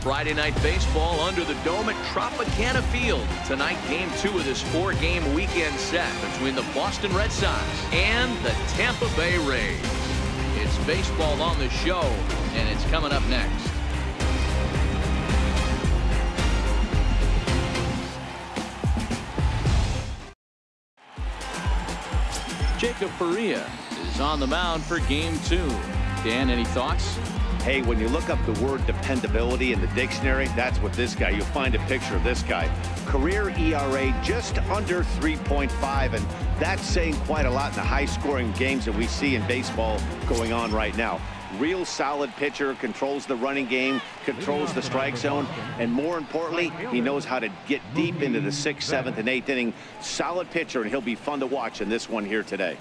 Friday night baseball under the dome at Tropicana Field. Tonight, game 2 of this 4-game weekend set between the Boston Red Sox and the Tampa Bay Rays. It's baseball on the show, and it's coming up next. Jacob Faria is on the mound for game 2. Dan, any thoughts? Hey, when you look up the word dependability in the dictionary, that's what this guy, you'll find a picture of this guy. Career ERA just under 3.5, and that's saying quite a lot in the high-scoring games that we see in baseball going on right now. Real solid pitcher, controls the running game, controls the strike zone, and more importantly, he knows how to get deep into the 6th, 7th, and 8th inning. Solid pitcher, and he'll be fun to watch in this one here today.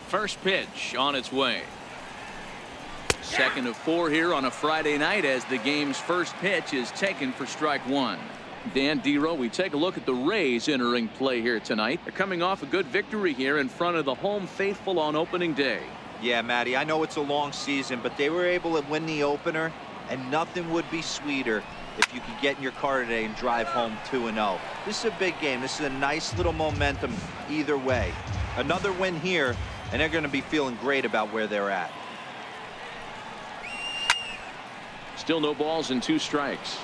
First pitch on its way. Second of 4 here on a Friday night as the game's first pitch is taken for strike 1. Dan Dero, we take a look at the Rays entering play here tonight. They're coming off a good victory here in front of the home faithful on opening day. Yeah, Matty, I know it's a long season, but they were able to win the opener, and nothing would be sweeter if you could get in your car today and drive home 2-0. This is a big game. This is a nice little momentum either way. Another win here, and they're going to be feeling great about where they're at. Still no balls and 2 strikes.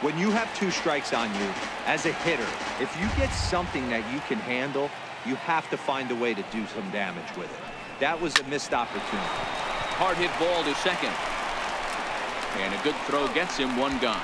When you have 2 strikes on you as a hitter, if you get something that you can handle, you have to find a way to do some damage with it. That was a missed opportunity. Hard hit ball to second. And a good throw gets him 1 gone.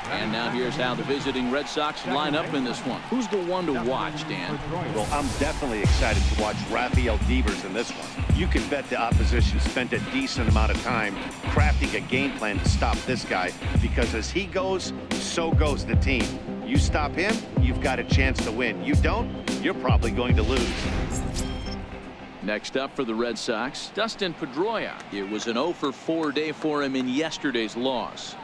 And now here's how the visiting Red Sox line up in this one. Who's the one to watch, Dan? Well, I'm definitely excited to watch Rafael Devers in this one. You can bet the opposition spent a decent amount of time crafting a game plan to stop this guy, because as he goes, so goes the team. You stop him, you've got a chance to win. You don't, you're probably going to lose. Next up for the Red Sox, Dustin Pedroia. It was an 0-for-4 day for him in yesterday's loss.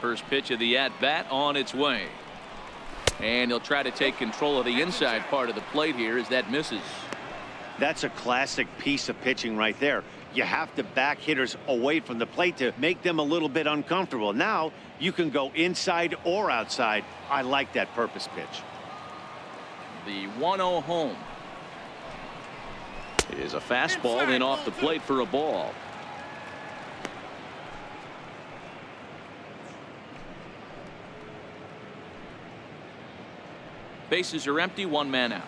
First pitch of the at-bat on its way. And he'll try to take control of the inside part of the plate here as that misses. That's a classic piece of pitching right there. You have to back hitters away from the plate to make them a little bit uncomfortable. Now you can go inside or outside. I like that purpose pitch. The 1-0 home is a fastball in off the plate for a ball. Bases are empty, 1 man out.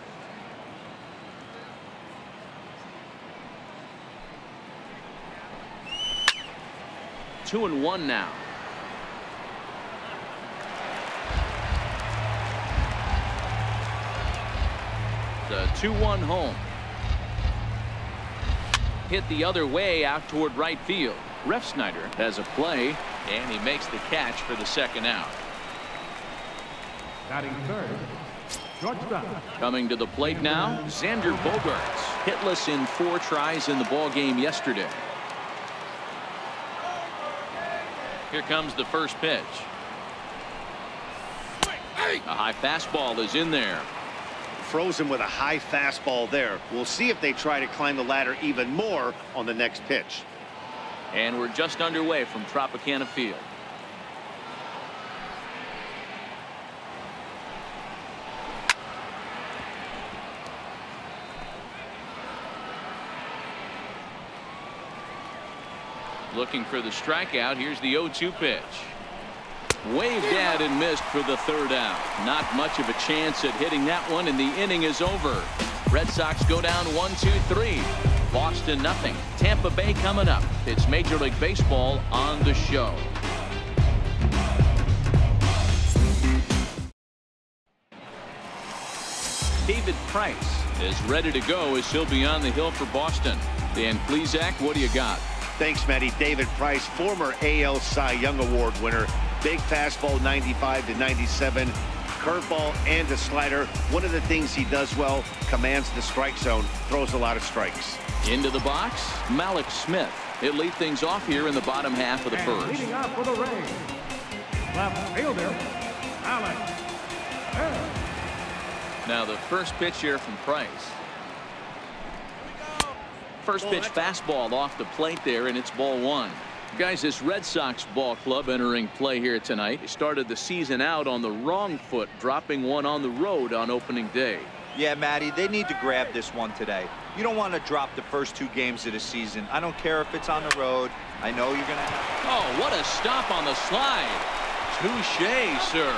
Two and 1 now. The 2-1 home. Hit the other way out toward right field. Refsnyder has a play, and he makes the catch for the 2nd out. Batting third. Coming to the plate now, Xander Bogaerts, hitless in 4 tries in the ball game yesterday. Here comes the first pitch. A high fastball is in there. Frozen with a high fastball there. We'll see if they try to climb the ladder even more on the next pitch. And we're just underway from Tropicana Field. Looking for the strikeout. Here's the 0-2 pitch. Waved at and missed for the 3rd out. Not much of a chance at hitting that one, and the inning is over. Red Sox go down 1-2-3. Boston nothing. Tampa Bay coming up. It's Major League Baseball on the show. David Price is ready to go as he'll be on the hill for Boston. Dan Plesac, what do you got? Thanks, Matty. David Price, former AL Cy Young Award winner. Big fastball, 95 to 97. Curveball and a slider. One of the things he does well, commands the strike zone, throws a lot of strikes. Into the box, Malik Smith. He'll lead things off here in the bottom half of the first. Leading off for the Rays, left fielder, Alex. Now the first pitch here from Price. First pitch fastball off the plate there, and it's ball one. Guys, this Red Sox ball club entering play here tonight. They started the season out on the wrong foot, dropping one on the road on opening day. Yeah, Matty, they need to grab this one today. You don't want to drop the first 2 games of the season. I don't care if it's on the road. I know you're going to have... Oh, what a stop on the slide. Touche, sir.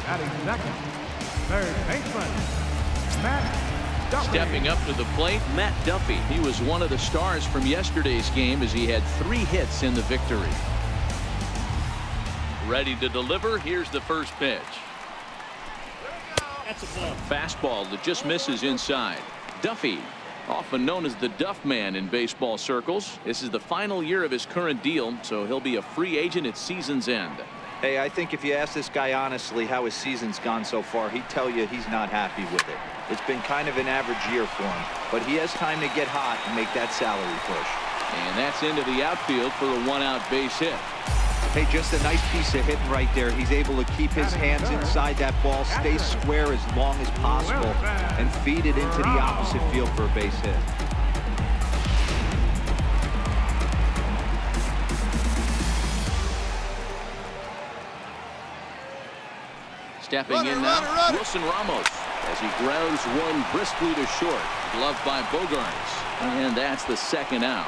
Batting second, third baseman, Matt Duffy. Stepping up to the plate, Matt Duffy. He was one of the stars from yesterday's game as he had 3 hits in the victory. Ready to deliver. Here's the first pitch. That's a ball. Fastball that just misses inside. Duffy, often known as the Duff Man in baseball circles. This is the final year of his current deal, so he'll be a free agent at season's end. Hey, I think if you ask this guy honestly how his season's gone so far, he'd tell you he's not happy with it. It's been kind of an average year for him, but he has time to get hot and make that salary push. And that's into the outfield for a 1-out base hit. Hey, just a nice piece of hitting right there. He's able to keep his hands inside that ball, stay square as long as possible, and feed it into the opposite field for a base hit. Stepping in now, Wilson Ramos, as he grounds one briskly to short. Gloved by Bogarts, and that's the 2nd out.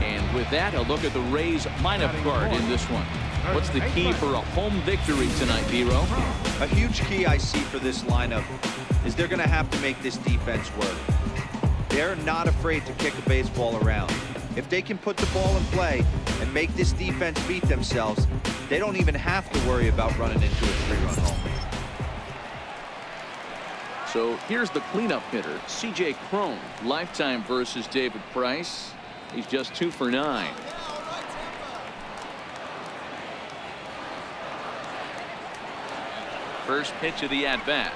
And with that, a look at the Rays lineup card in this one. What's the key for a home victory tonight, Dero? A huge key I see for this lineup is they're going to have to make this defense work. They're not afraid to kick a baseball around. If they can put the ball in play and make this defense beat themselves, they don't even have to worry about running into a 3-run home. So here's the cleanup hitter, C.J. Cron. Lifetime versus David Price. He's just 2 for 9. First pitch of the at-bat.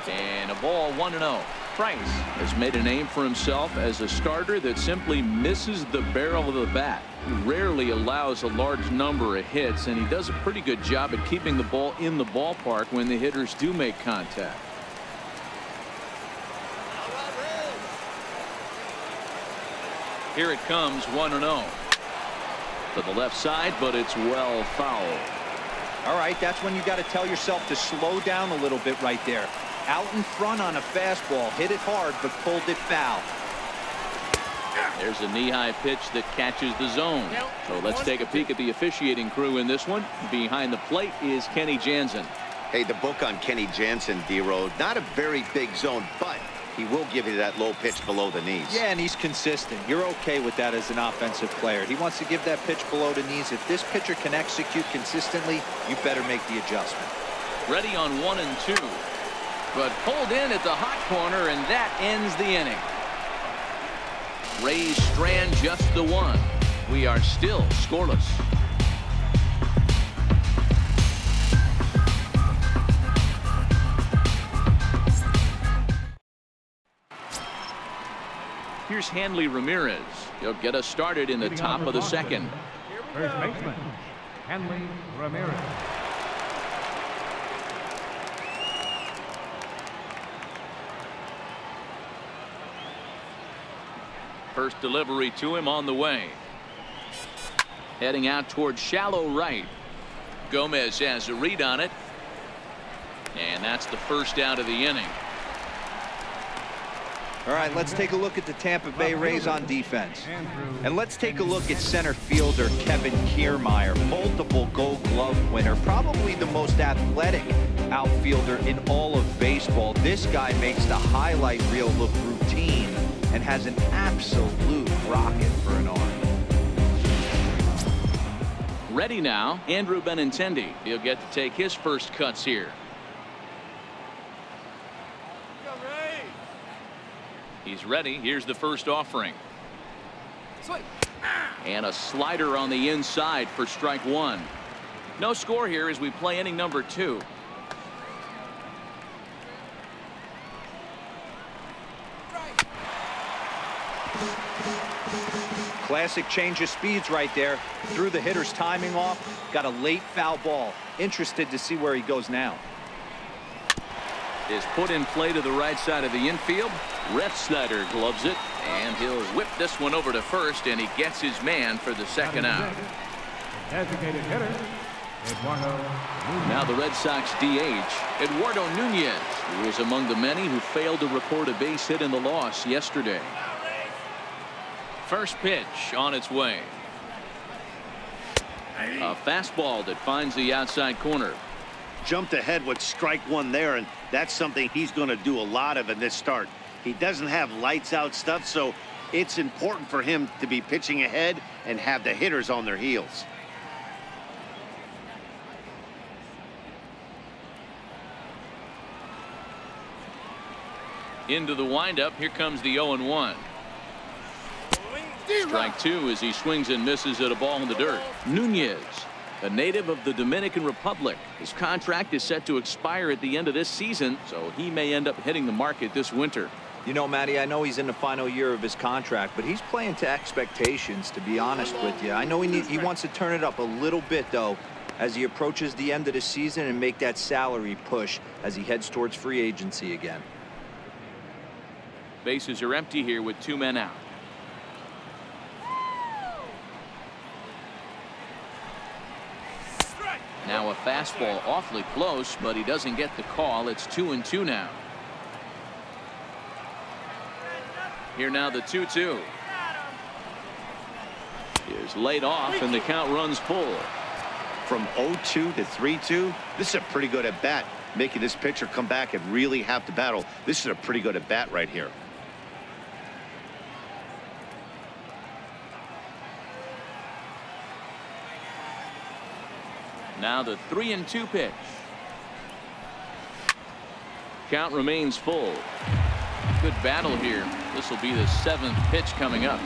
And a ball, 1-0. Price has made a name for himself as a starter that simply misses the barrel of the bat. He rarely allows a large number of hits, and he does a pretty good job at keeping the ball in the ballpark when the hitters do make contact. Here it comes, 1-0. To the left side, but it's well fouled. All right, that's when you got to tell yourself to slow down a little bit right there. Out in front on a fastball, hit it hard, but pulled it foul. There's a knee-high pitch that catches the zone. So let's take a peek at the officiating crew in this one. Behind the plate is Kenny Jansen. Hey, the book on Kenny Jansen, D-Road, not a very big zone, but he will give you that low pitch below the knees. Yeah, and he's consistent. You're okay with that as an offensive player. He wants to give that pitch below the knees. If this pitcher can execute consistently, you better make the adjustment. Ready on 1 and 2. But pulled in at the hot corner, and that ends the inning. Rays strand just the 1. We are still scoreless. Here's Hanley Ramirez. He'll get us started in the top of the 2nd. First baseman, Hanley Ramirez. First delivery to him on the way. Heading out towards shallow right. Gomez has a read on it. And that's the first out of the inning. All right, let's take a look at the Tampa Bay Rays on defense. And let's take a look at center fielder Kevin Kiermaier, multiple Gold Glove winner, probably the most athletic outfielder in all of baseball. This guy makes the highlight reel look routine and has an absolute rocket for an arm. Ready now, Andrew Benintendi. He'll get to take his first cuts here. He's ready. Here's the first offering. And a slider on the inside for strike one. No score here as we play inning number 2. Classic change of speeds right there. Threw the hitter's timing off. Got a late foul ball. Interested to see where he goes now. Is put in play to the right side of the infield. Snyder gloves it, and he'll whip this one over to first, and he gets his man for the second out. Designated hitter, Eduardo Nunez. Now the Red Sox DH, Eduardo Nunez, who is among the many who failed to record a base hit in the loss yesterday. First pitch on its way. A fastball that finds the outside corner. Jumped ahead with strike one there, and that's something he's going to do a lot of in this start. He doesn't have lights out stuff, so it's important for him to be pitching ahead and have the hitters on their heels. Into the windup. Here comes the 0-1. Strike two as he swings and misses at a ball in the dirt. Nunez, a native of the Dominican Republic. His contract is set to expire at the end of this season, so he may end up hitting the market this winter. You know, Matty, I know he's in the final year of his contract, but he's playing to expectations, to be honest with you. I know he wants to turn it up a little bit, though, as he approaches the end of the season and make that salary push as he heads towards free agency again. Bases are empty here with 2 men out. Now a fastball awfully close, but he doesn't get the call. It's 2-2 now. Here now the 2-2. Is laid off, and the count runs full. From 0-2 to 3-2, this is a pretty good at bat. Making this pitcher come back and really have to battle. This is a pretty good at bat right here. Now the 3-2 pitch. Count remains full. Good battle here. This will be the 7th pitch coming up.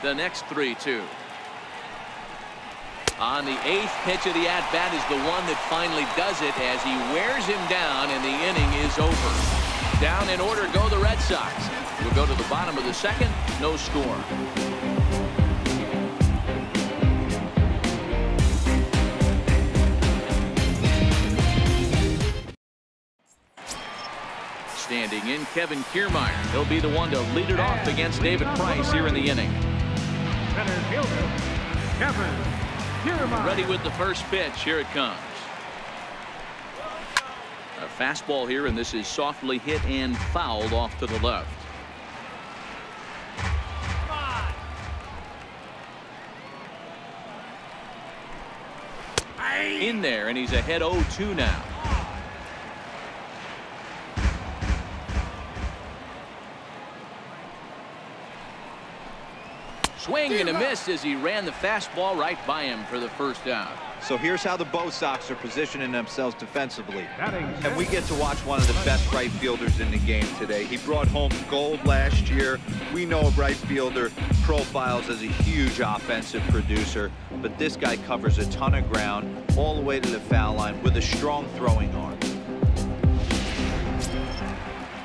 The next 3-2. On the 8th pitch of the at-bat is the one that finally does it as he wears him down, and the inning is over. Down in order go the Red Sox. We'll go to the bottom of the 2nd. No score. Standing in, Kevin Kiermaier. He'll be the one to lead it off against David Price here in the inning. Center fielder, Kevin Kiermaier. Ready with the first pitch. Here it comes. A fastball here, and this is softly hit and fouled off to the left. In there, and he's ahead 0-2 now. Swing and a miss as he ran the fastball right by him for the first out. So here's how the BOS Sox are positioning themselves defensively. And we get to watch one of the best right fielders in the game today. He brought home gold last year. We know a right fielder profiles as a huge offensive producer, but this guy covers a ton of ground all the way to the foul line with a strong throwing arm.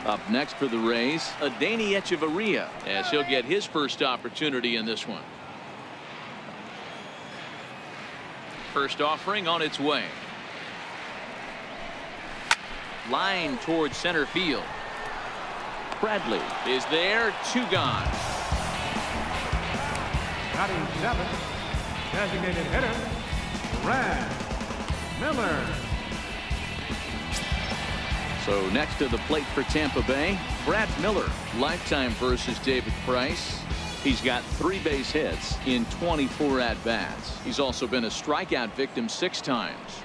Up next for the Rays, Adeiny Echeverria, as he'll get his first opportunity in this one. First offering on its way. Line towards center field. Bradley is there. 2 gone. Batting 7, designated hitter, Brad Miller. So next to the plate for Tampa Bay, Brad Miller. Lifetime versus David Price. He's got 3 base hits in 24 at-bats. He's also been a strikeout victim 6 times.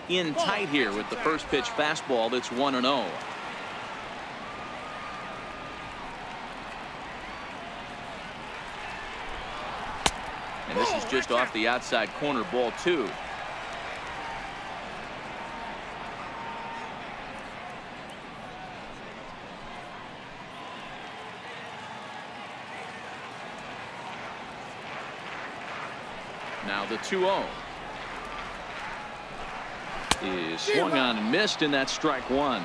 In tight here with the first pitch fastball that's 1-0. And this is just off the outside corner, ball 2. Now the 2-0 is swung on and missed, and that's strike 1.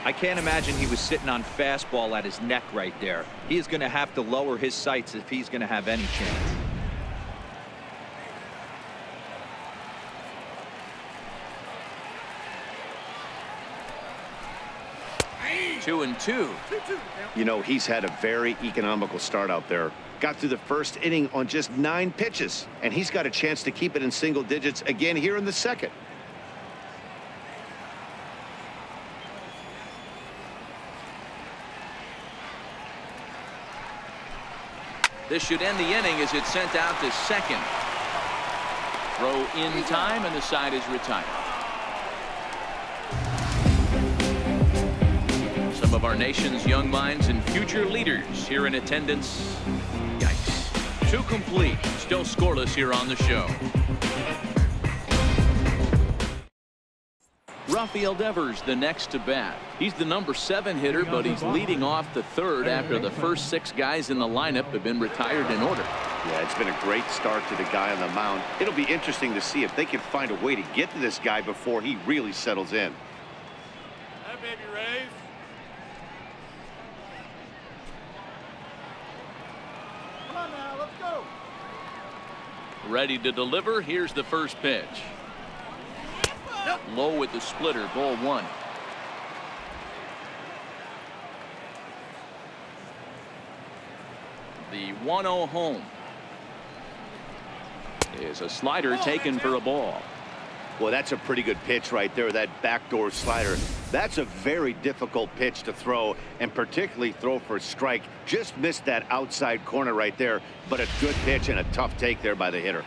I can't imagine he was sitting on fastball at his neck right there. He is going to have to lower his sights if he's going to have any chance. 2-2. You know, he's had a very economical start out there. Got through the first inning on just 9 pitches, and he's got a chance to keep it in single digits again here in the second. This should end the inning as it's sent out to second. Throw in time, and the side is retired. Some of our nation's young minds and future leaders here in attendance. Yikes. 2 complete. Still scoreless here on the show. Rafael Devers the next to bat. He's the number 7 hitter, but he's leading off the 3rd after the first 6 guys in the lineup have been retired in order. Yeah, it's been a great start to the guy on the mound. It'll be interesting to see if they can find a way to get to this guy before he really settles in. Hi, baby Rays. Come on now, let's go. Ready to deliver. Here's the first pitch. Low with the splitter, ball 1. The 1-0 home is a slider taken for a ball. Well, that's a pretty good pitch right there, that backdoor slider. That's a very difficult pitch to throw, and particularly throw for a strike. Just missed that outside corner right there, but a good pitch and a tough take there by the hitter.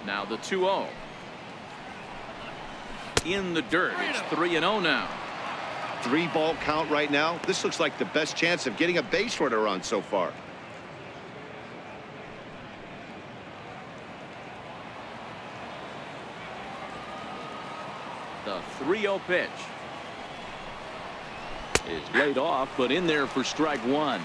Now the 2-0. In the dirt. It's 3-0 now. 3-ball count right now. This looks like the best chance of getting a base runner on so far. The 3-0 pitch is laid off, but in there for strike 1.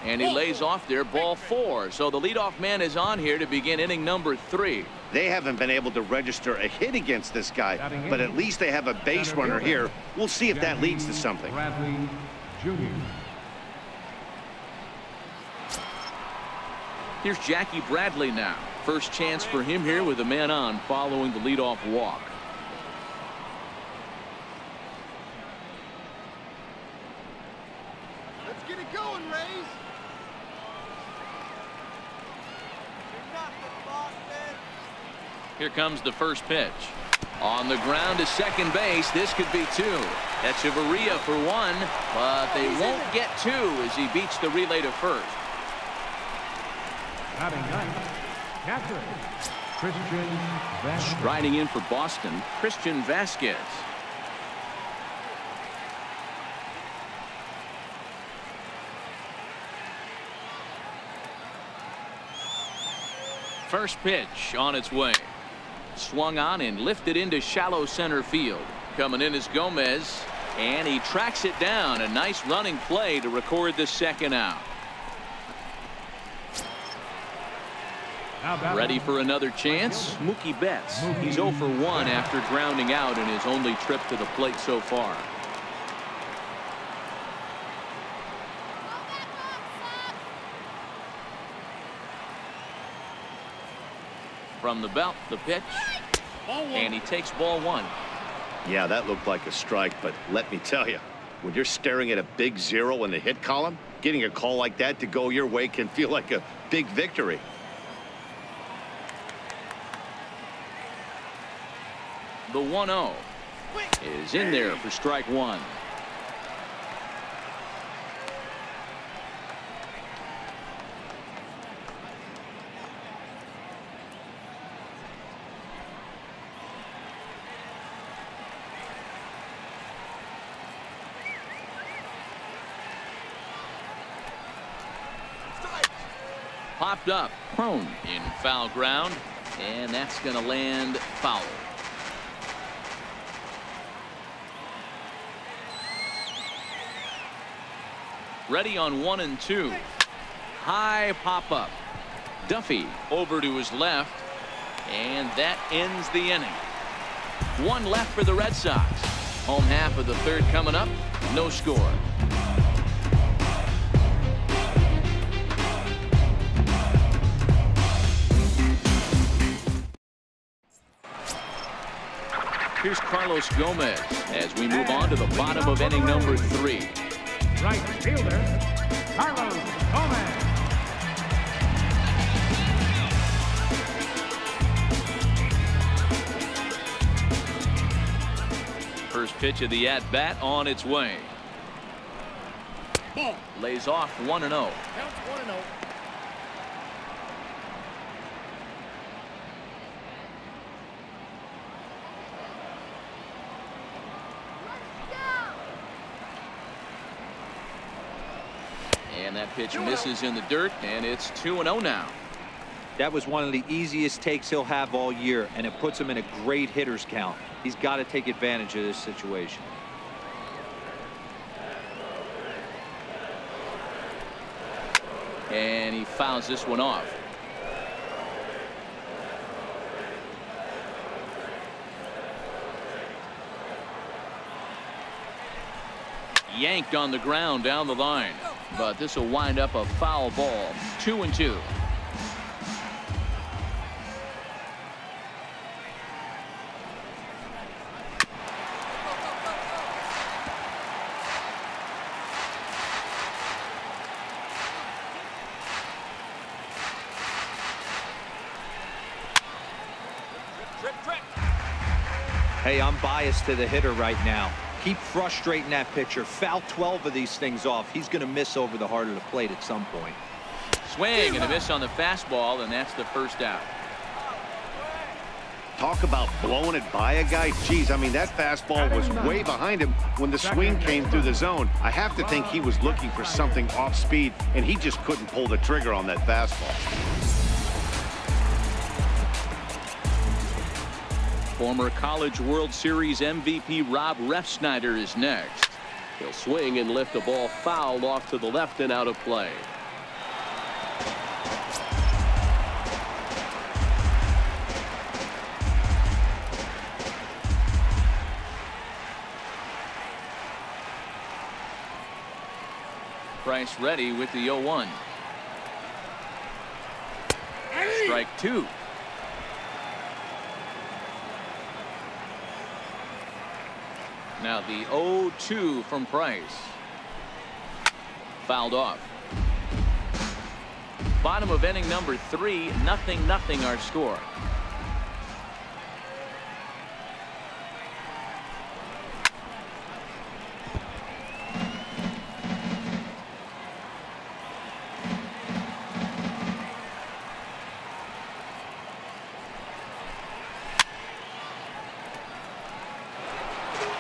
And he lays off there, ball 4. So the leadoff man is on here to begin inning number 3. They haven't been able to register a hit against this guy, but at least they have a base runner here. We'll see if that leads to something. Bradley Jr. Here's Jackie Bradley now. First chance for him here with a man on following the leadoff walk. Let's get it going, Rays. Here comes the first pitch. On the ground to second base. This could be 2. Echeverria for 1, but they won't get 2 as he beats the relay to first. Batting ninth, catcher, Christian Vasquez. Striding in for Boston, Christian Vasquez. First pitch on its way. Swung on and lifted into shallow center field. Coming in is Gomez, and he tracks it down. A nice running play to record the second out. Ready for another chance? Mookie Betts. He's 0 for 1 after grounding out in his only trip to the plate so far. From the belt, the pitch, and he takes ball 1. Yeah, that looked like a strike, but let me tell you, when you're staring at a big 0 in the hit column, getting a call like that to go your way can feel like a big victory. The 1-0 is in there for strike 1. popped up, prone in foul ground, and that's going to land foul. Ready on 1 and 2. High pop up. Duffy over to his left, and that ends the inning. 1 left for the Red Sox. Home half of the 3rd coming up. No score. Here's Carlos Gomez as we move on to the bottom of inning number 3. Right fielder, Carlos Gomez. First pitch of the at-bat on its way. Ball. Lays off 1-0. Counts 1-0. And that pitch misses in the dirt, and it's 2-0 now. That was one of the easiest takes he'll have all year, and it puts him in a great hitter's count. He's got to take advantage of this situation. And he fouls this one off. Yanked on the ground down the line, but this will wind up a foul ball. 2-2. Hey, I'm biased to the hitter right now. Keep frustrating that pitcher. Foul 12 of these things off. He's going to miss over the heart of the plate at some point. Swing and a miss on the fastball, and that's the first out. Talk about blowing it by a guy. Geez, I mean, that fastball was way behind him when the swing came through the zone. I have to think he was looking for something off speed, and he just couldn't pull the trigger on that fastball. Former College World Series MVP Rob Refsnyder is next. He'll swing and lift the ball foul off to the left and out of play. Price ready with the 0-1. Strike 2. Now the 0-2 from Price. Fouled off. Bottom of inning number 3, 0-0 our score.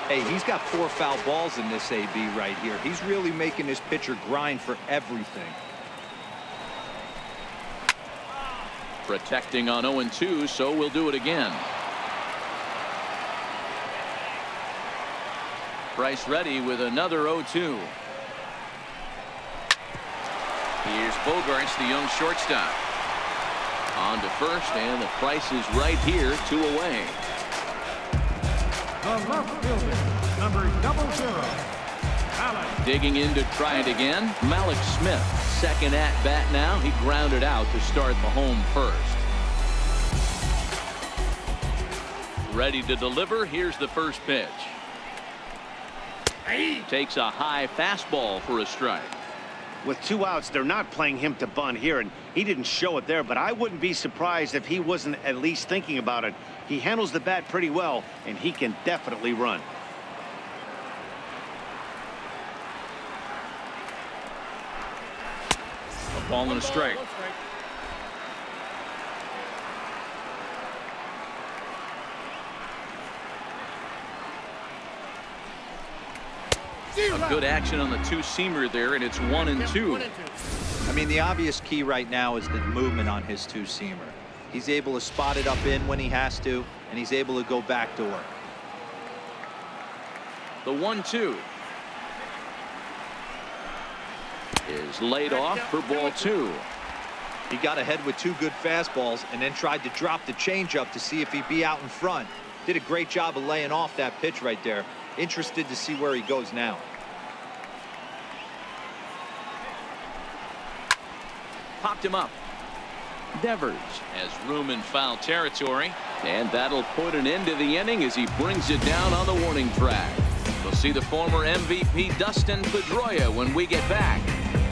Hey, he's got 4 foul balls in this AB right here. He's really making this pitcher grind for everything. Protecting on 0-2, so we'll do it again. Price ready with another 0-2. Here's Bogarts, the young shortstop. On to first, and the Price is right here, 2 away. The left fielder, number 00, Alex. Digging in to try it again, Malik Smith. Second at bat now. He grounded out to start the home first. Ready to deliver. Here's the first pitch. Takes a high fastball for a strike. With 2 outs, they're not playing him to bunt here, and he didn't show it there, but I wouldn't be surprised if he wasn't at least thinking about it. He handles the bat pretty well, and he can definitely run. A ball and a strike. A good action on the 2-seamer there, and it's 1-2. I mean, the obvious key right now is the movement on his two-seamer. He's able to spot it up in when he has to, and he's able to go back to work. The 1-2 is laid off for ball 2. He got ahead with 2 good fastballs and then tried to drop the changeup to see if he'd be out in front. Did a great job of laying off that pitch right there. Interested to see where he goes now. Popped him up. Devers has room in foul territory, and that'll put an end to the inning as he brings it down on the warning track. We'll see the former MVP Dustin Pedroia when we get back.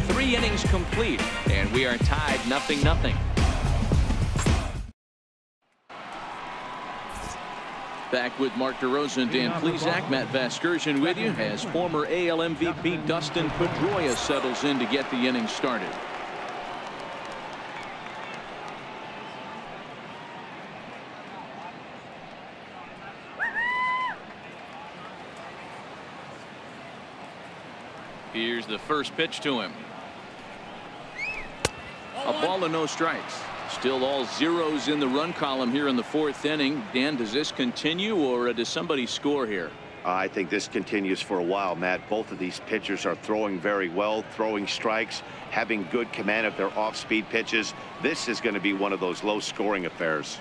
3 innings complete, and we are tied 0-0. Back with Mark DeRosa and Dan Plesac. Matt Vasgersian with you as former AL MVP Dustin Pedroia settles in to get the inning started. Here's the first pitch to him. A ball and no strikes. Still all zeros in the run column here in the 4th inning. Dan, does this continue, or does somebody score here? I think this continues for a while, Matt. Both of these pitchers are throwing very well, throwing strikes, having good command of their off-speed pitches. This is going to be one of those low-scoring affairs.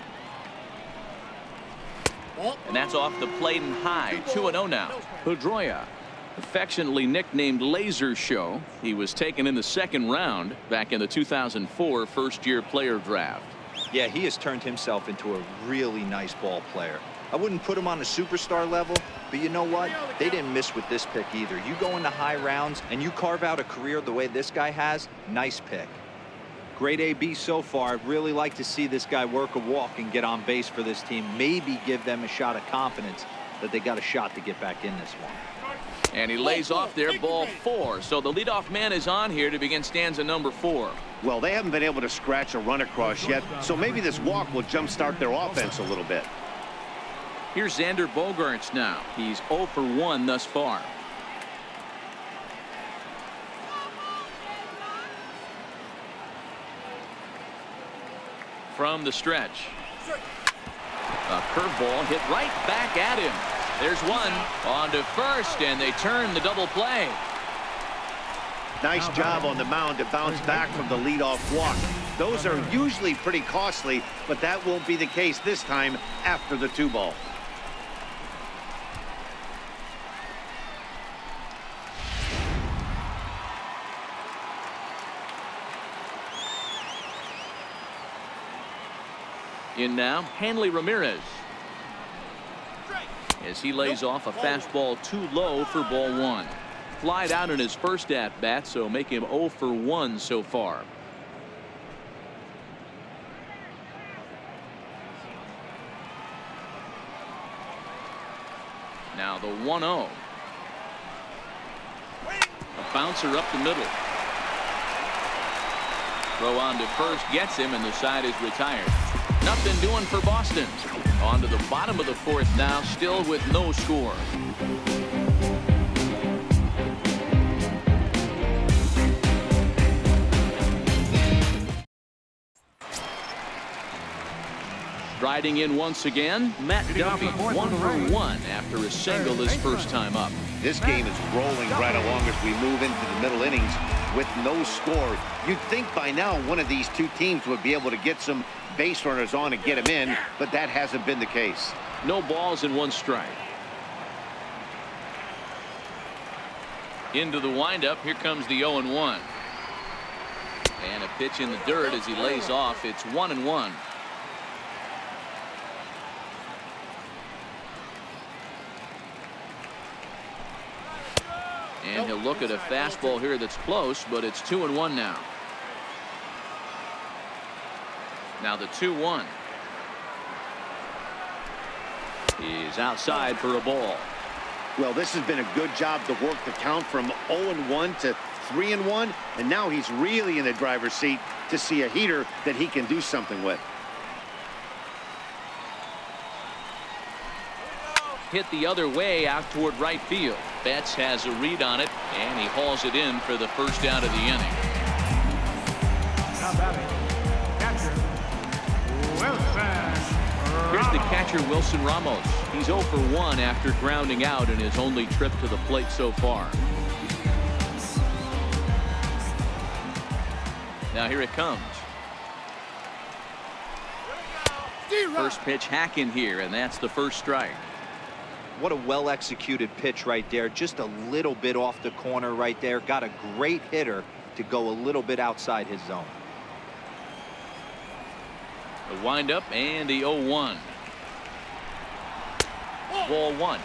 And that's off the plate and high. 2-0 now. Pedroia, affectionately nicknamed Laser Show. He was taken in the 2nd round back in the 2004 first-year player draft. Yeah, he has turned himself into a really nice ball player. I wouldn't put him on a superstar level, but you know what? They didn't miss with this pick either. You go into high rounds and you carve out a career the way this guy has. Nice pick. Great AB so far. I'd really like to see this guy work a walk and get on base for this team. Maybe give them a shot of confidence that they got a shot to get back in this one. And he lays off there, ball 4. So the leadoff man is on here to begin stanza number 4. Well, they haven't been able to scratch a run across yet, so maybe this walk will jumpstart their offense a little bit. Here's Xander Bogaerts now. He's 0 for 1 thus far. From the stretch. A curveball hit right back at him. There's one on to first, and they turn the double play. Nice job on the mound to bounce back from the leadoff walk. Those are usually pretty costly, but that won't be the case this time after the 2-ball. In now, Hanley Ramirez. As he lays off a fastball too low for ball 1. Flied out in his first at-bat, so make him 0 for 1 so far. Now the 1-0. A bouncer up the middle. Throw on to first gets him, and the side is retired. Nothing doing for Boston. On to the bottom of the 4th now, still with no score. Riding in once again, Matt Duffy 1 for 1 after a single his first time up. This game is rolling right along as we move into the middle innings with no score. You'd think by now one of these two teams would be able to get some base runners on and get them in, but that hasn't been the case. No balls and 1 strike. Into the windup. Here comes the 0-1. And a pitch in the dirt as he lays off. It's 1-1. And he'll look at a fastball here that's close, but it's 2-1 now. Now the 2-1 is outside for a ball. Well, this has been a good job to work the count from 0-1 to 3-1, and now he's really in the driver's seat to see a heater that he can do something with. Hit the other way out toward right field. Betts has a read on it, and he hauls it in for the first out of the inning. pitcher Wilson Ramos. He's 0 for 1 after grounding out in his only trip to the plate so far. Now here it comes. First pitch hacking here, and that's the first strike. What a well-executed pitch right there. Just a little bit off the corner right there. Got a great hitter to go a little bit outside his zone. The windup and the 0-1. Ball 1.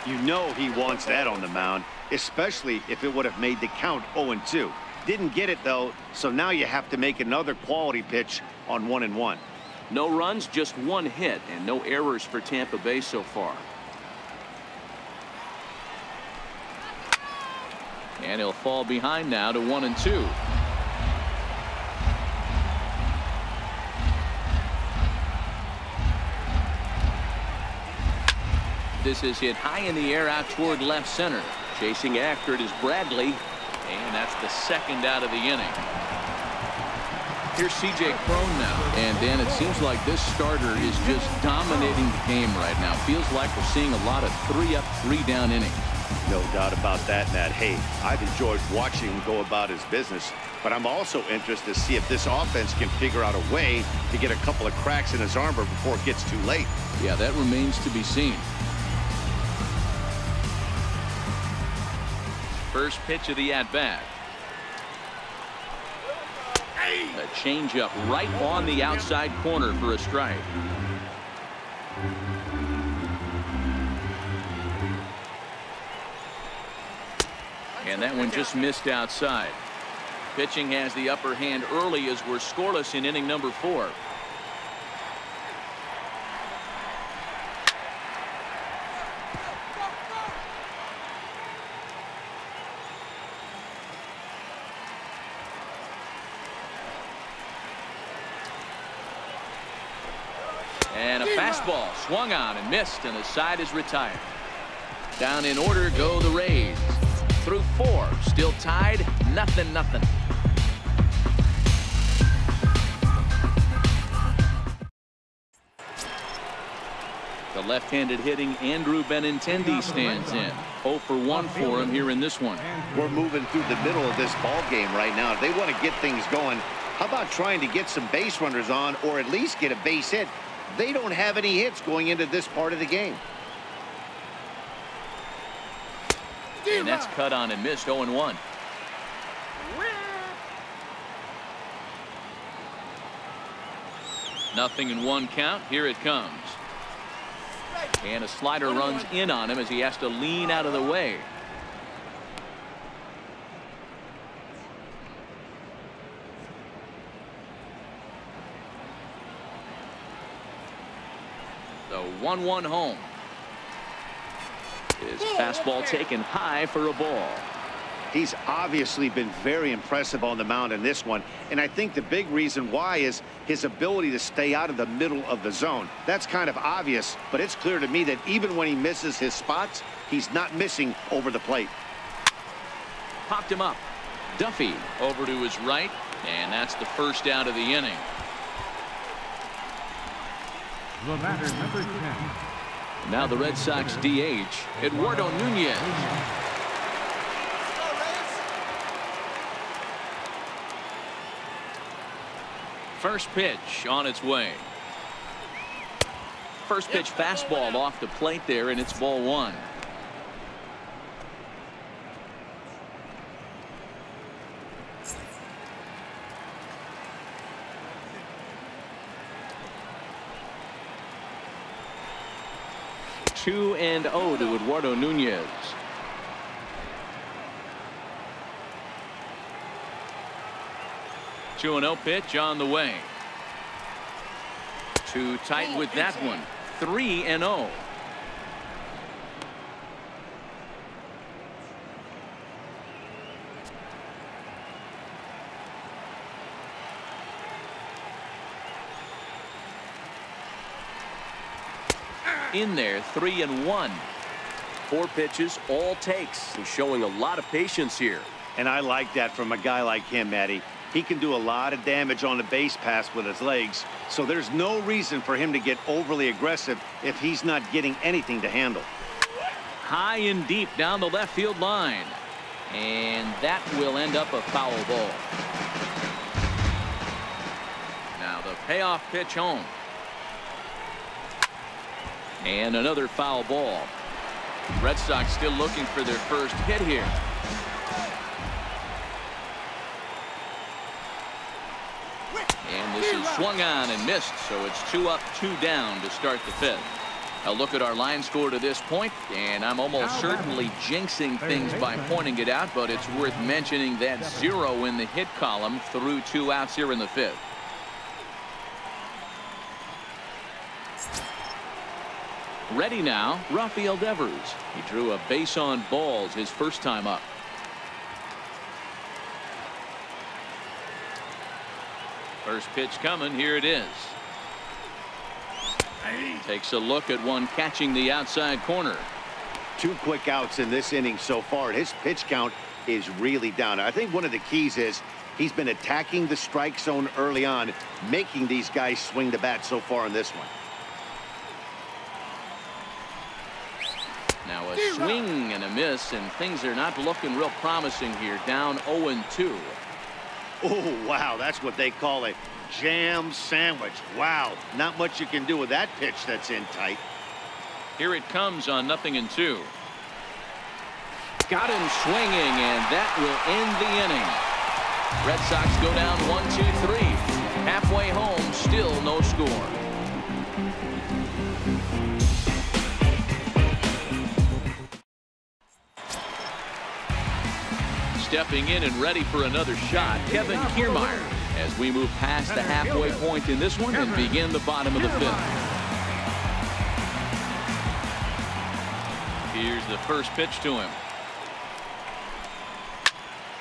You know he wants that on the mound, especially if it would have made the count 0-2. Didn't get it, though, so now you have to make another quality pitch on 1-1. No runs, just one hit, and no errors for Tampa Bay so far. And he'll fall behind now to 1-2. This is hit high in the air out toward left center. Chasing after it is Bradley, and that's the second out of the inning. Here's C.J. Cron now. And, Dan, it seems like this starter is just dominating the game right now. Feels like we're seeing a lot of 3-up, 3-down innings. No doubt about that, Matt. Hey, I've enjoyed watching him go about his business, but I'm also interested to see if this offense can figure out a way to get a couple of cracks in his armor before it gets too late. Yeah, that remains to be seen. First pitch of the at-bat. A changeup right on the outside corner for a strike. And that one just missed outside. Pitching has the upper hand early as we're scoreless in inning number 4. And a fastball swung on and missed, and the side is retired. Down in order go the Rays. Through 4, still tied, 0-0. The left-handed hitting Andrew Benintendi stands in. 0 for 1 for him here in this one. We're moving through the middle of this ball game right now. If they want to get things going, how about trying to get some base runners on, or at least get a base hit? They don't have any hits going into this part of the game. And that's cut on and missed. 0-1. Nothing in 1 count. Here it comes. And a slider runs in on him as he has to lean out of the way. The 1-1 home. His fastball taken high for a ball. He's obviously been very impressive on the mound in this one, and I think the big reason why is his ability to stay out of the middle of the zone. That's kind of obvious, but it's clear to me that even when he misses his spots, he's not missing over the plate. Popped him up. Duffy over to his right, and that's the first out of the inning. The batter, number 10. Now the Red Sox DH, Eduardo Nunez. First pitch on its way. First pitch fastball off the plate there, and it's ball 1. Two and 0 to Eduardo Nunez. Two and 0 pitch on the way. Too tight with that one. 3 and 0. In there, 3 and 1. 4 pitches, all takes. He's showing a lot of patience here. And I like that from a guy like him, Matty. He can do a lot of damage on the base pass with his legs, so there's no reason for him to get overly aggressive if he's not getting anything to handle. High and deep down the left field line. And that will end up a foul ball. Now the payoff pitch home. And another foul ball. Red Sox still looking for their first hit here. And this is swung on and missed, so it's 2 up, 2 down to start the 5th. A look at our line score to this point, and I'm almost certainly jinxing things by pointing it out, but it's worth mentioning that 0 in the hit column through 2 outs here in the 5th. Ready now, Rafael Devers. He drew a base on balls his first time up. First pitch coming. Here it is. Takes a look at one catching the outside corner. 2 quick outs in this inning so far, and his pitch count is really down. I think one of the keys is he's been attacking the strike zone early on, making these guys swing the bat so far in this one. Now a swing and a miss, and things are not looking real promising here. Down 0-2. Oh, wow, that's what they call a jam sandwich. Wow, not much you can do with that pitch that's in tight. Here it comes on 0-2. Got him swinging, and that will end the inning. Red Sox go down 1-2-3. Halfway home, still no score. Stepping in and ready for another shot, Kevin Kiermaier, as we move past the halfway point in this one and begin the bottom of the 5th. Here's the first pitch to him.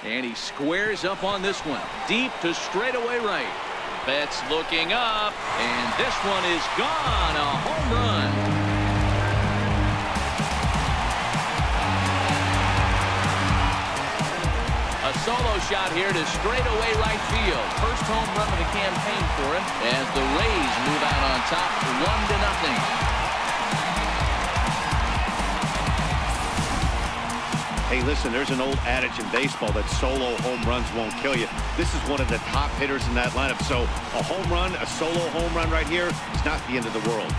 And he squares up on this one. Deep to straightaway right. Betts looking up, and this one is gone. A home run. A solo shot here to straightaway right field. First home run of the campaign for him as the Rays move out on top 1-0. Hey, listen, there's an old adage in baseball that solo home runs won't kill you. This is one of the top hitters in that lineup. So a home run, a solo home run right here, is not the end of the world.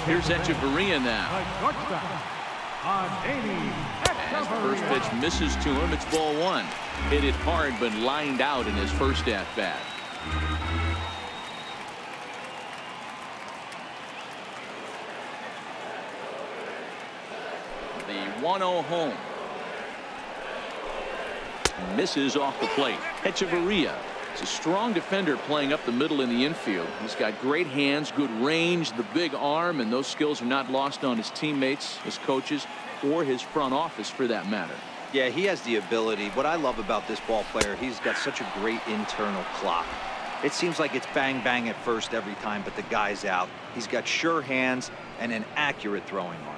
Here's Echeverria now. As the first pitch misses to him, it's ball 1. Hit it hard, but lined out in his first at-bat. The 1-0 home. Misses off the plate. Echeverria. He's a strong defender playing up the middle in the infield. He's got great hands, good range, the big arm, and those skills are not lost on his teammates, his coaches, or his front office for that matter. Yeah, he has the ability. What I love about this ball player, he's got such a great internal clock. It seems like it's bang bang at first every time, but the guy's out. He's got sure hands and an accurate throwing arm.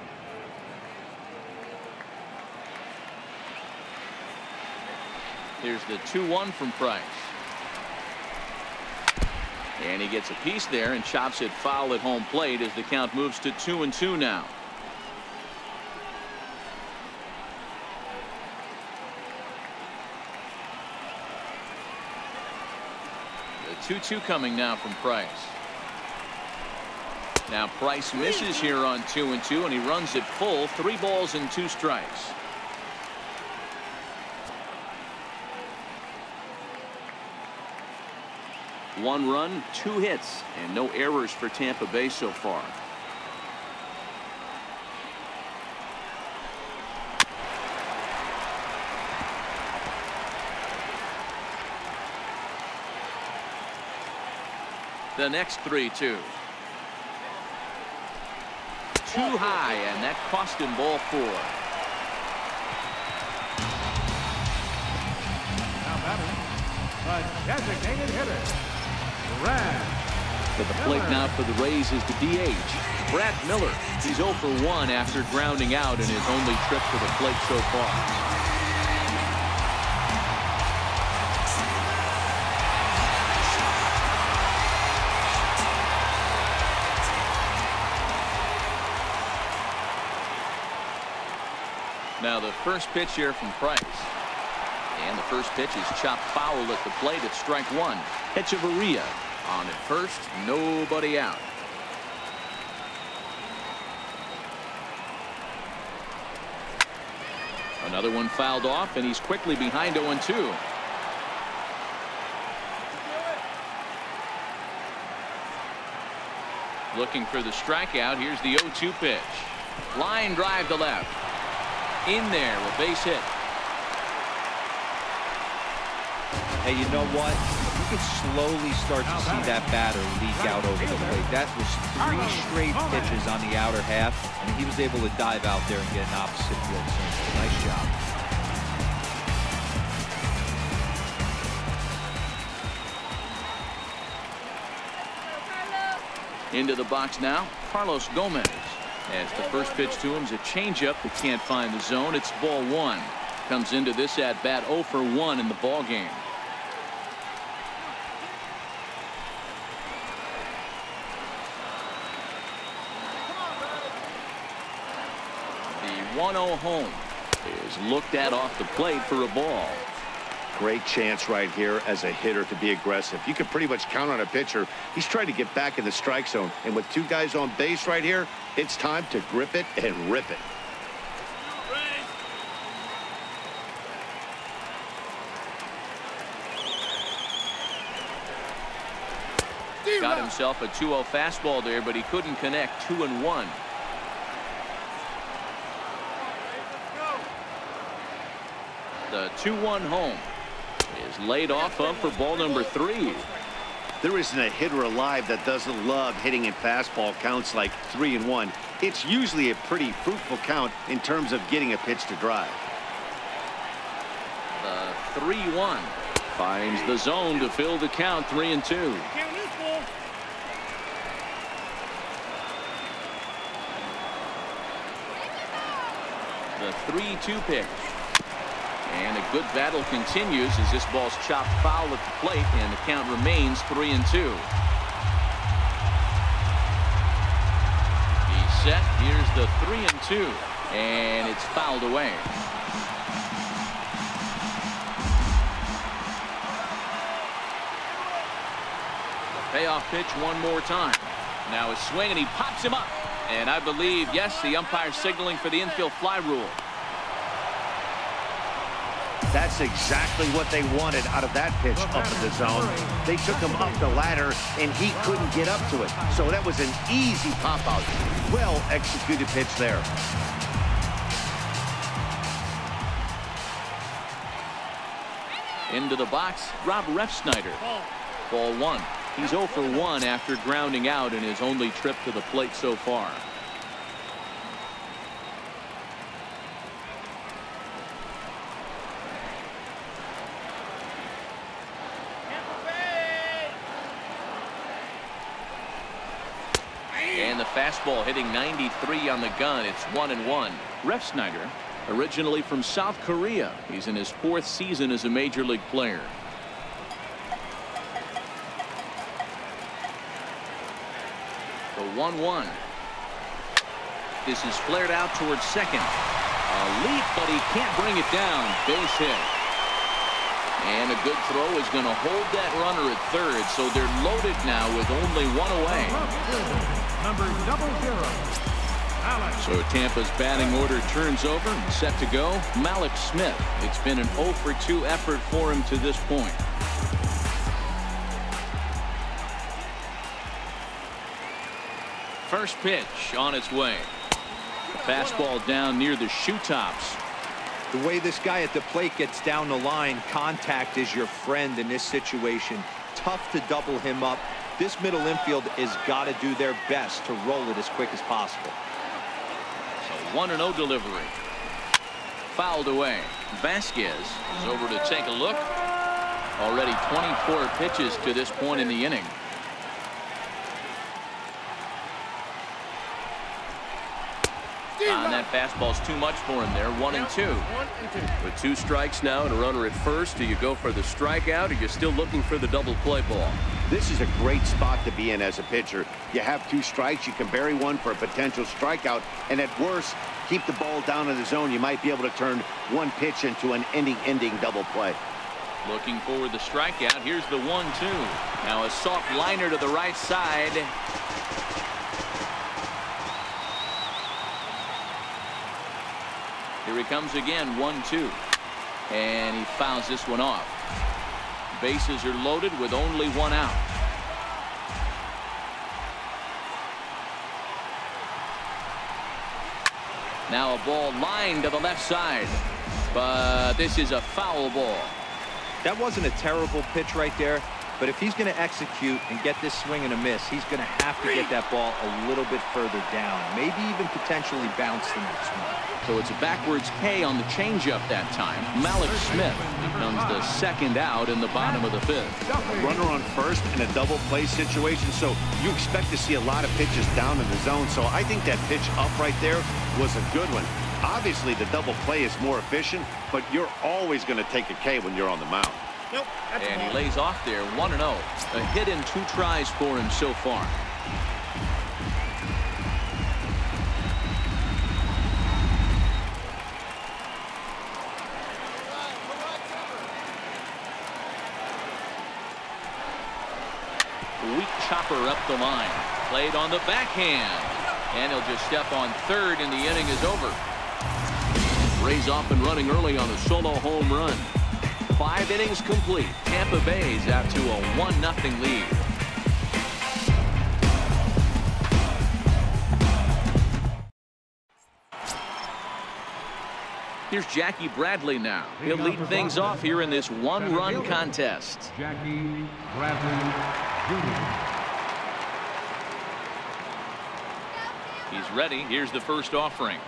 Here's the 2-1 from Price. And he gets a piece there and chops it foul at home plate as the count moves to 2-2 now. The 2-2 coming now from Price. Now Price misses here on 2-2, and he runs it full. 3 balls and 2 strikes. One run, 2 hits, and no errors for Tampa Bay so far. The next 3-2. Too high, and that cost him ball 4. Now batting, the designated hitter, Red At the plate now for the Rays is the DH, Brad Miller. He's 0 for 1 after grounding out in his only trip to the plate so far. Now the first pitch here from Price. And the first pitch is chopped foul at the plate at strike 1. Echeverria on at first, nobody out. Another one fouled off, and he's quickly behind 0-2. Looking for the strikeout. Here's the 0-2 pitch. Line drive to left. In there, a base hit. Hey, you know what? You can slowly start to see that batter leak out over the plate. That was 3 straight pitches on the outer half, and he was able to dive out there and get an opposite field single. Nice job. Into the box now, Carlos Gomez. As the first pitch to him is a changeup that can't find the zone. It's ball 1. Comes into this at bat 0 for 1 in the ball game. The 1-0 home is looked at off the plate for a ball. Great chance right here as a hitter to be aggressive. You can pretty much count on a pitcher. He's trying to get back in the strike zone. And with 2 guys on base right here, it's time to grip it and rip it. Got himself a 2-0 fastball there, but he couldn't connect. 2-1. The 2-1 home is laid off of for ball number 3. There isn't a hitter alive that doesn't love hitting in fastball counts like 3-1. It's usually a pretty fruitful count in terms of getting a pitch to drive. The 3-1 finds the zone to fill the count. 3-2. The 3-2 pitch. And a good battle continues as this ball's chopped foul at the plate, and the count remains 3-2. He's set. Here's the 3-2, and it's fouled away. The payoff pitch one more time. Now a swing, and he pops him up. And I believe, yes, the umpire signaling for the infield fly rule. That's exactly what they wanted out of that pitch up in the zone. They took him up the ladder, and he couldn't get up to it. So that was an easy pop-out. Well-executed pitch there. Into the box, Rob Refsnyder. Ball 1. He's 0 for 1 after grounding out in his only trip to the plate so far. And the fastball hitting 93 on the gun. It's 1-1. Refsnyder, originally from South Korea. He's in his 4th season as a major league player. The 1-1. This is flared out towards second. A leap, but he can't bring it down. Base hit. And a good throw is going to hold that runner at third, so they're loaded now with only 1 away. Number 00. Alex. So Tampa's batting order turns over and set to go. Malik Smith. It's been an 0 for 2 effort for him to this point. First pitch on its way. Fastball down near the shoe tops. The way this guy at the plate gets down the line, contact is your friend in this situation. Tough to double him up. This middle infield has got to do their best to roll it as quick as possible. So 1-0 delivery. Fouled away. Vasquez is over to take a look. Already 24 pitches to this point in the inning. And that fastball's too much for him there. 1-2. With 2 strikes now and a runner at first, do you go for the strikeout or you're still looking for the double play ball? This is a great spot to be in as a pitcher. You have 2 strikes. You can bury one for a potential strikeout. And at worst, keep the ball down in the zone. You might be able to turn one pitch into an inning-ending double play. Looking for the strikeout. Here's the 1-2. Now a soft liner to the right side. Here he comes again. 1-2. And he fouls this one off. Bases are loaded with only 1 out. Now a ball lined to the left side. But this is a foul ball. That wasn't a terrible pitch right there, but if he's going to execute and get this swing and a miss, he's going to have to get that ball a little bit further down, maybe even potentially bounce the next one. So it's a backwards K on the changeup that time. Malik Smith becomes the 2nd out in the bottom of the 5th. Runner on first in a double play situation, so you expect to see a lot of pitches down in the zone. So I think that pitch up right there was a good one. Obviously, the double play is more efficient, but you're always going to take a K when you're on the mound. And he lays off there. 1-0. A hit in 2 tries for him so far. Weak chopper up the line. Played on the backhand. And he'll just step on third, and the inning is over. Rays off and running early on a solo home run. 5 innings complete. Tampa Bay's out to a 1-0 lead. Here's Jackie Bradley now. He'll lead things off here in this 1-run contest. Jackie Bradley Jr. He's ready. Here's the first offering.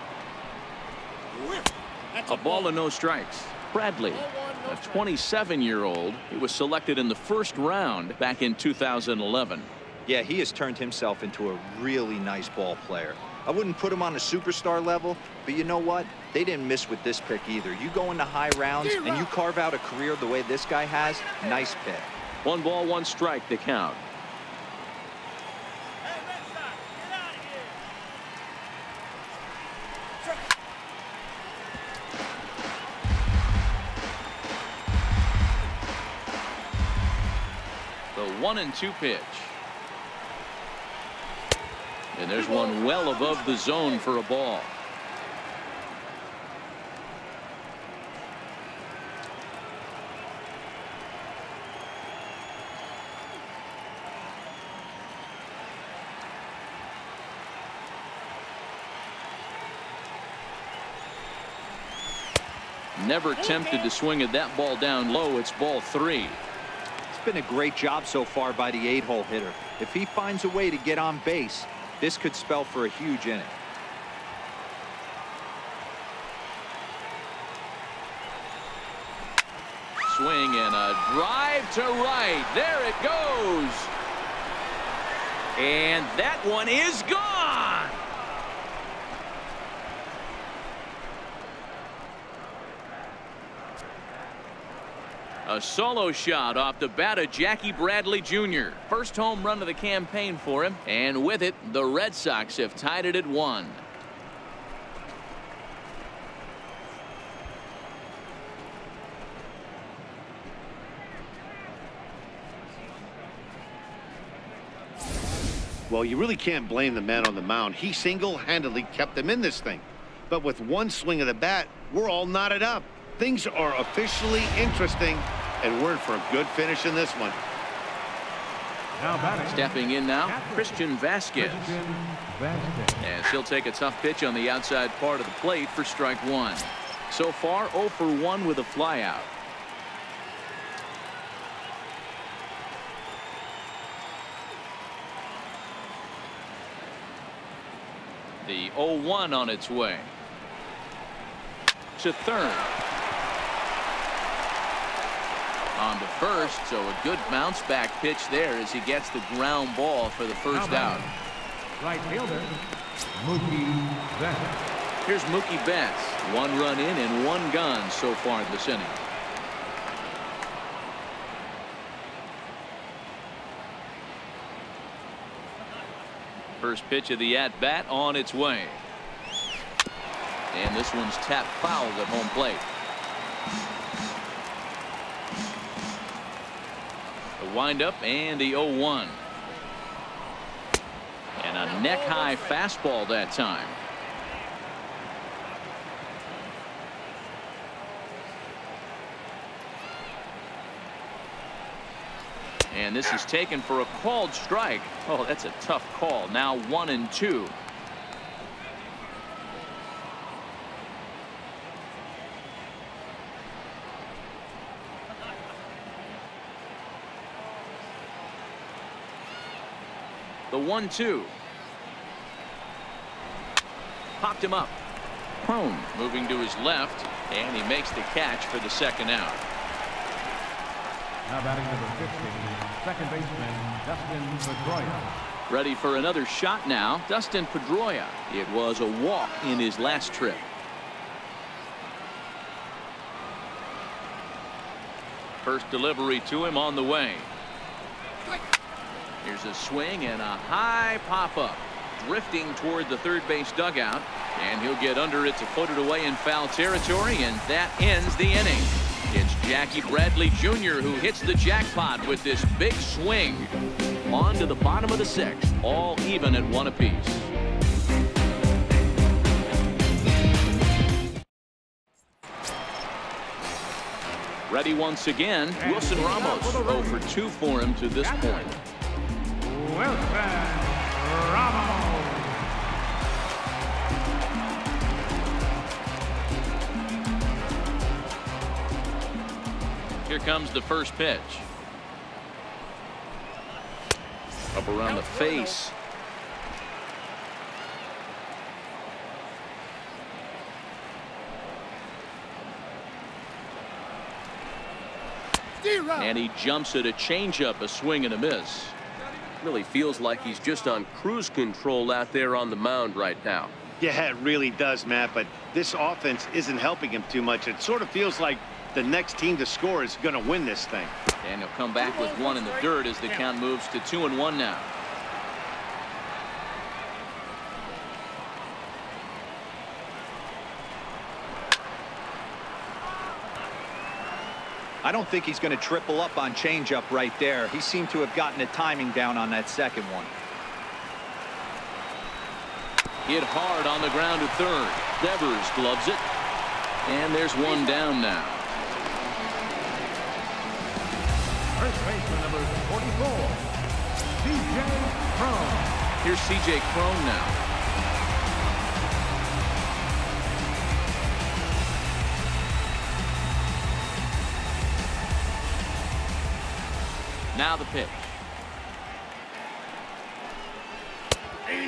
A ball and no strikes. Bradley, a 27-year-old. He was selected in the 1st round back in 2011. Yeah, he has turned himself into a really nice ball player. I wouldn't put him on a superstar level, but you know what? They didn't miss with this pick either. You go into high rounds and you carve out a career the way this guy has. Nice pick. 1 ball, 1 strike to count. The 1-2 pitch. And there's one well above the zone for a ball. Never tempted to swing at that ball down low. It's ball 3. It's been a great job so far by the 8-hole hitter. If he finds a way to get on base, this could spell for a huge inning. Swing and a drive to right. There it goes. And that one is gone. A solo shot off the bat of Jackie Bradley Jr. First home run of the campaign for him, and with it, the Red Sox have tied it at 1. Well, you really can't blame the man on the mound. He single-handedly kept them in this thing. But with one swing of the bat, we're all knotted up. Things are officially interesting, and we're in for a good finish in this one. Now batting. Stepping in now, Christian Vasquez. Vasquez. And she'll take a tough pitch on the outside part of the plate for strike 1. So far, 0 for 1 with a flyout. The 0-1 on its way. To third. On to first, so a good bounce back pitch there as he gets the ground ball for the first out. Right fielder, Mookie Betts. Here's Mookie Betts. 1 run in and 1 gone so far this inning. First pitch of the at-bat on its way. And this one's tapped foul at home plate. The windup and the 0-1. And a neck-high fastball that time. And this is taken for a called strike. Oh, that's a tough call. Now 1-2. The 1-2. Popped him up. Crone moving to his left, and he makes the catch for the second out. Now batting number 50, second baseman Dustin Pedroia. Ready for another shot now. Dustin Pedroia. It was a walk in his last trip. First delivery to him on the way. Here's a swing and a high pop-up. Drifting toward the third base dugout. And he'll get under it to put it away in foul territory, and that ends the inning. It's Jackie Bradley Jr. who hits the jackpot with this big swing. On to the bottom of the 6th, all even at 1 apiece. Ready once again. Wilson Ramos 0 for 2 for him to this point. Wilson Ramos. Here comes the first pitch. Up around the face. And he jumps at a changeup, a swing and a miss. Really feels like he's just on cruise control out there on the mound right now. Yeah, it really does, Matt, but this offense isn't helping him too much. It sort of feels like the next team to score is going to win this thing. And he'll come back with 1 in the dirt as the count moves to 2-1 now. I don't think he's going to triple up on changeup right there. He seemed to have gotten the timing down on that second one. Hit hard on the ground at third. Devers gloves it. And there's 1 down now. First baseman number 44, C.J. Crone. Here's C.J. Crone now. Now the pitch.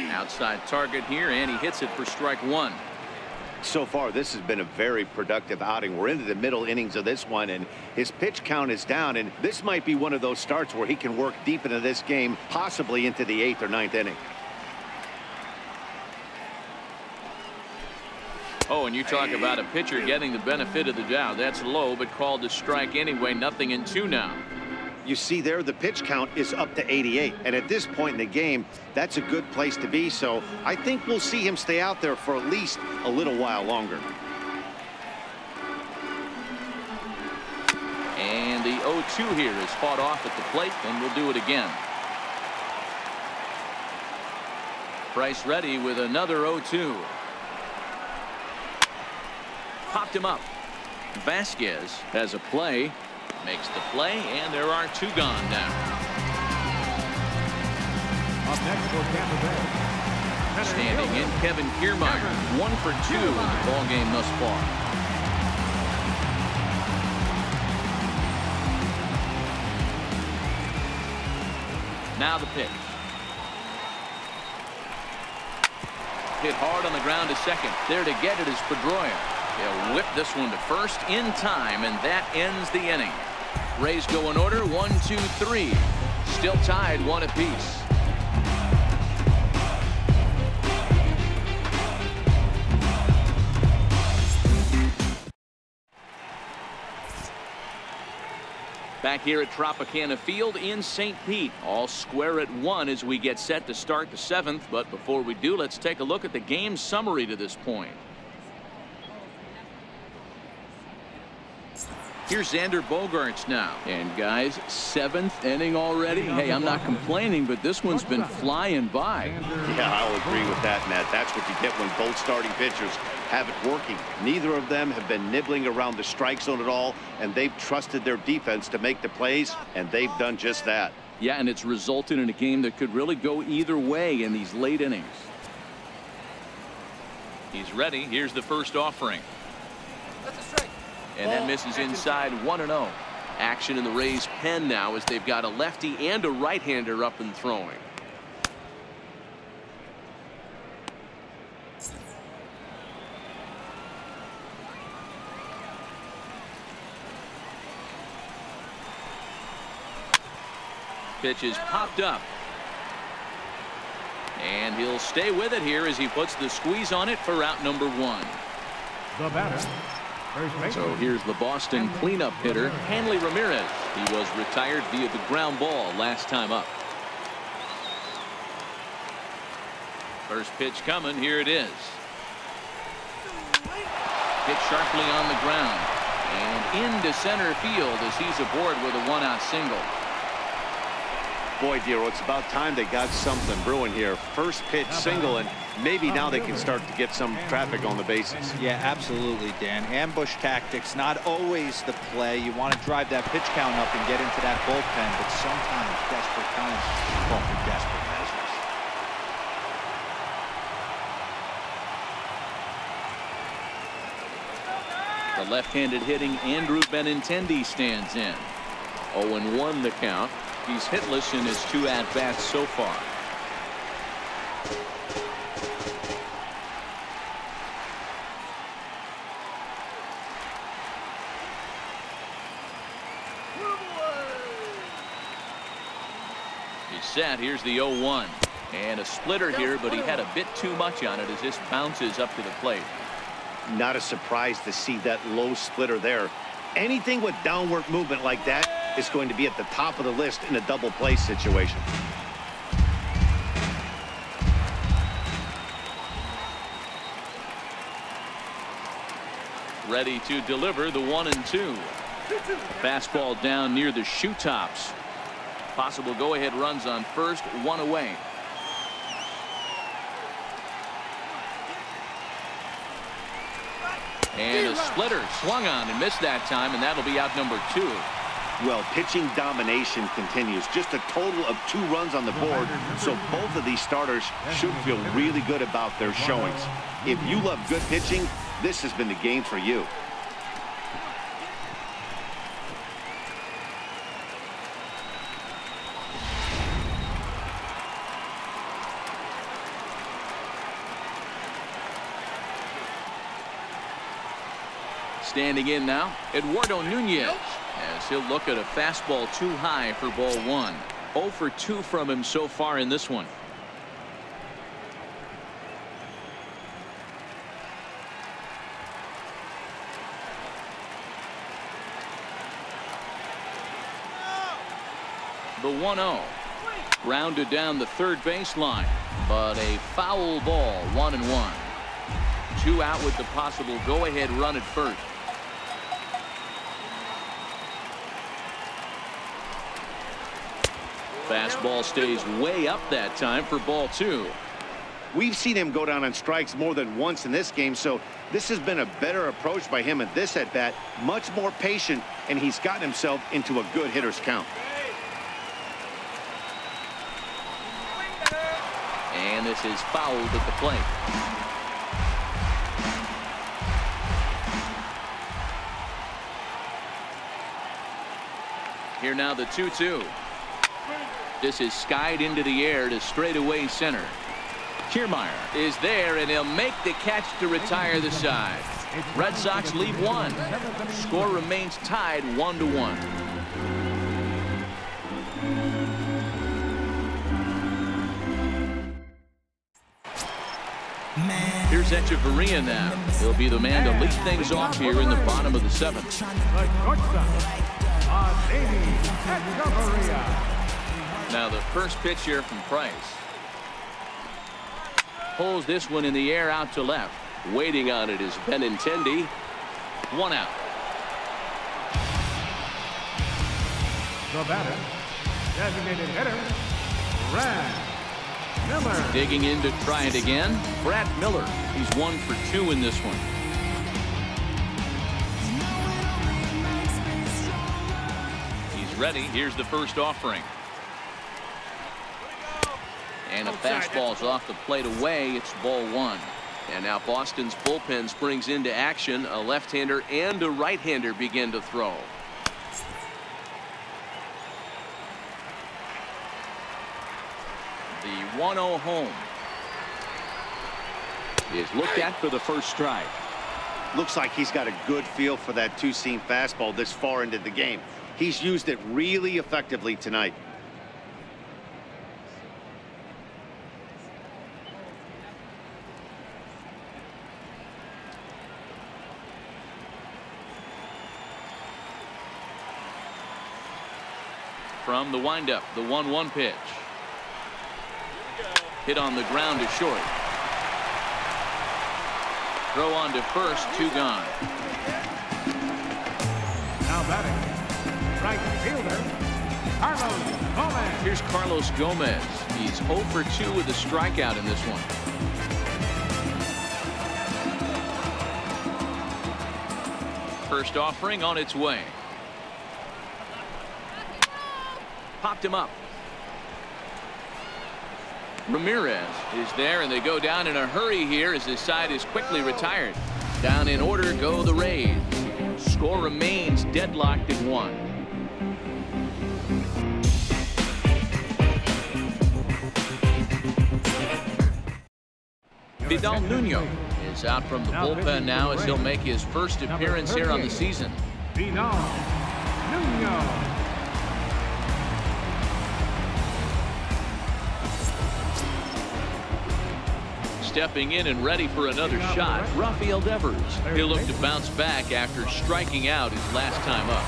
Outside target here, and he hits it for strike 1. So far, this has been a very productive outing. We're into the middle innings of this one, and his pitch count is down, and this might be one of those starts where he can work deep into this game, possibly into the 8th or 9th inning. Oh, and you talk about a pitcher getting the benefit of the doubt. That's low, but called a strike anyway. 0-2 now. You see there, the pitch count is up to 88, and at this point in the game, that's a good place to be, so I think we'll see him stay out there for at least a little while longer. And the 0-2 here is fought off at the plate, and we'll do it again. Price ready with another 0-2. Popped him up. Vasquez has a play. Makes the play, and there are 2 gone now. Up next for Tampa Bay. Standing in, Kevin Kiermaier, 1 for 2 in the ball game thus far. Now the pitch. Hit hard on the ground to second. There to get it is Pedroia. They'll whip this one to first in time, and that ends the inning. Rays go in order, 1, 2, 3. Still tied 1 apiece. Back here at Tropicana Field in St. Pete, all square at 1 as we get set to start the 7th. But before we do, let's take a look at the game summary to this point. Here's Xander Bogaerts now. And guys, 7th inning already. Hey, I'm not complaining, but this one's been flying by. Yeah, I'll agree with that, Matt. That's what you get when both starting pitchers have it working. Neither of them have been nibbling around the strike zone at all, and they've trusted their defense to make the plays, and they've done just that. Yeah, and it's resulted in a game that could really go either way in these late innings. He's ready. Here's the first offering. That's a strike. And that misses inside 1-0. Action in the Rays' pen now as they've got a lefty and a right-hander up and throwing. Pitch is popped up. And he'll stay with it here as he puts the squeeze on it for out number 1. The batter. So here's the Boston cleanup hitter, Hanley Ramirez. He was retired via the ground ball last time up. First pitch coming. Here it is. Hit sharply on the ground. And into center field as he's aboard with a 1-out single. Boy, Dero, it's about time they got something brewing here. First pitch single, and maybe now they can start to get some traffic on the bases. Yeah, absolutely, Dan. Ambush tactics, not always the play. You want to drive that pitch count up and get into that bullpen, but sometimes desperate times call for desperate measures. The left-handed hitting Andrew Benintendi stands in. 0-1 the count. He's hitless in his 2 at-bats so far. He's set. Here's the 0-1. And a splitter here, but he had a bit too much on it as this bounces up to the plate. Not a surprise to see that low splitter there. Anything with downward movement like that is going to be at the top of the list in a double play situation. Ready to deliver the 1-2. Fastball down near the shoe tops. Possible go-ahead runs on first, 1 away. And a splitter swung on and missed that time, and that'll be out number 2. Well, pitching domination continues. Just a total of 2 runs on the board, so both of these starters should feel really good about their showings. If you love good pitching, this has been the game for you. Standing in now, Eduardo Nunez, as he'll look at a fastball too high for ball 1. 0 for 2 from him so far in this one. The 1-0. Grounded down the third baseline, but a foul ball, 1-1. 2 out with the possible go-ahead run at first. Fastball stays way up that time for ball 2. We've seen him go down on strikes more than once in this game, so this has been a better approach by him at this at-bat. Much more patient, and he's gotten himself into a good hitter's count. And this is fouled at the plate. Here now the 2-2. This is skied into the air to straightaway center. Kiermaier is there, and he'll make the catch to retire the side. Red Sox lead 1. Score remains tied 1-1. Here's Echeverria now. He'll be the man to lead things off here in the bottom of the 7th. The shortstop, Now the first pitch here from Price. Pulls this one in the air out to left. Waiting on it is Benintendi. 1 out. The batter, designated hitter, Brad Miller. Digging in to try it again. Brad Miller. He's 1 for 2 in this one. He's ready. Here's the first offering. And a fastball's off the plate away. It's ball 1. And now Boston's bullpen springs into action. A left-hander and a right-hander begin to throw. The 1-0 home is looked at for the first strike. Looks like he's got a good feel for that two-seam fastball this far into the game. He's used it really effectively tonight. From the windup, the 1-1 pitch. Hit on the ground to short. Throw on to first, 2 gone. Now batting, right fielder, Carlos Gomez. Here's Carlos Gomez. He's 0 for 2 with a strikeout in this one. First offering on its way. Popped him up. Ramirez is there, and they go down in a hurry here as this side is quickly retired. Down in order go the Rays. Score remains deadlocked at 1. Vidal Nuno is out from the bullpen now as he'll make his first appearance here on the season. Vidal Nuno. Stepping in and ready for another shot, Rafael Devers. He'll look to bounce back after striking out his last time up.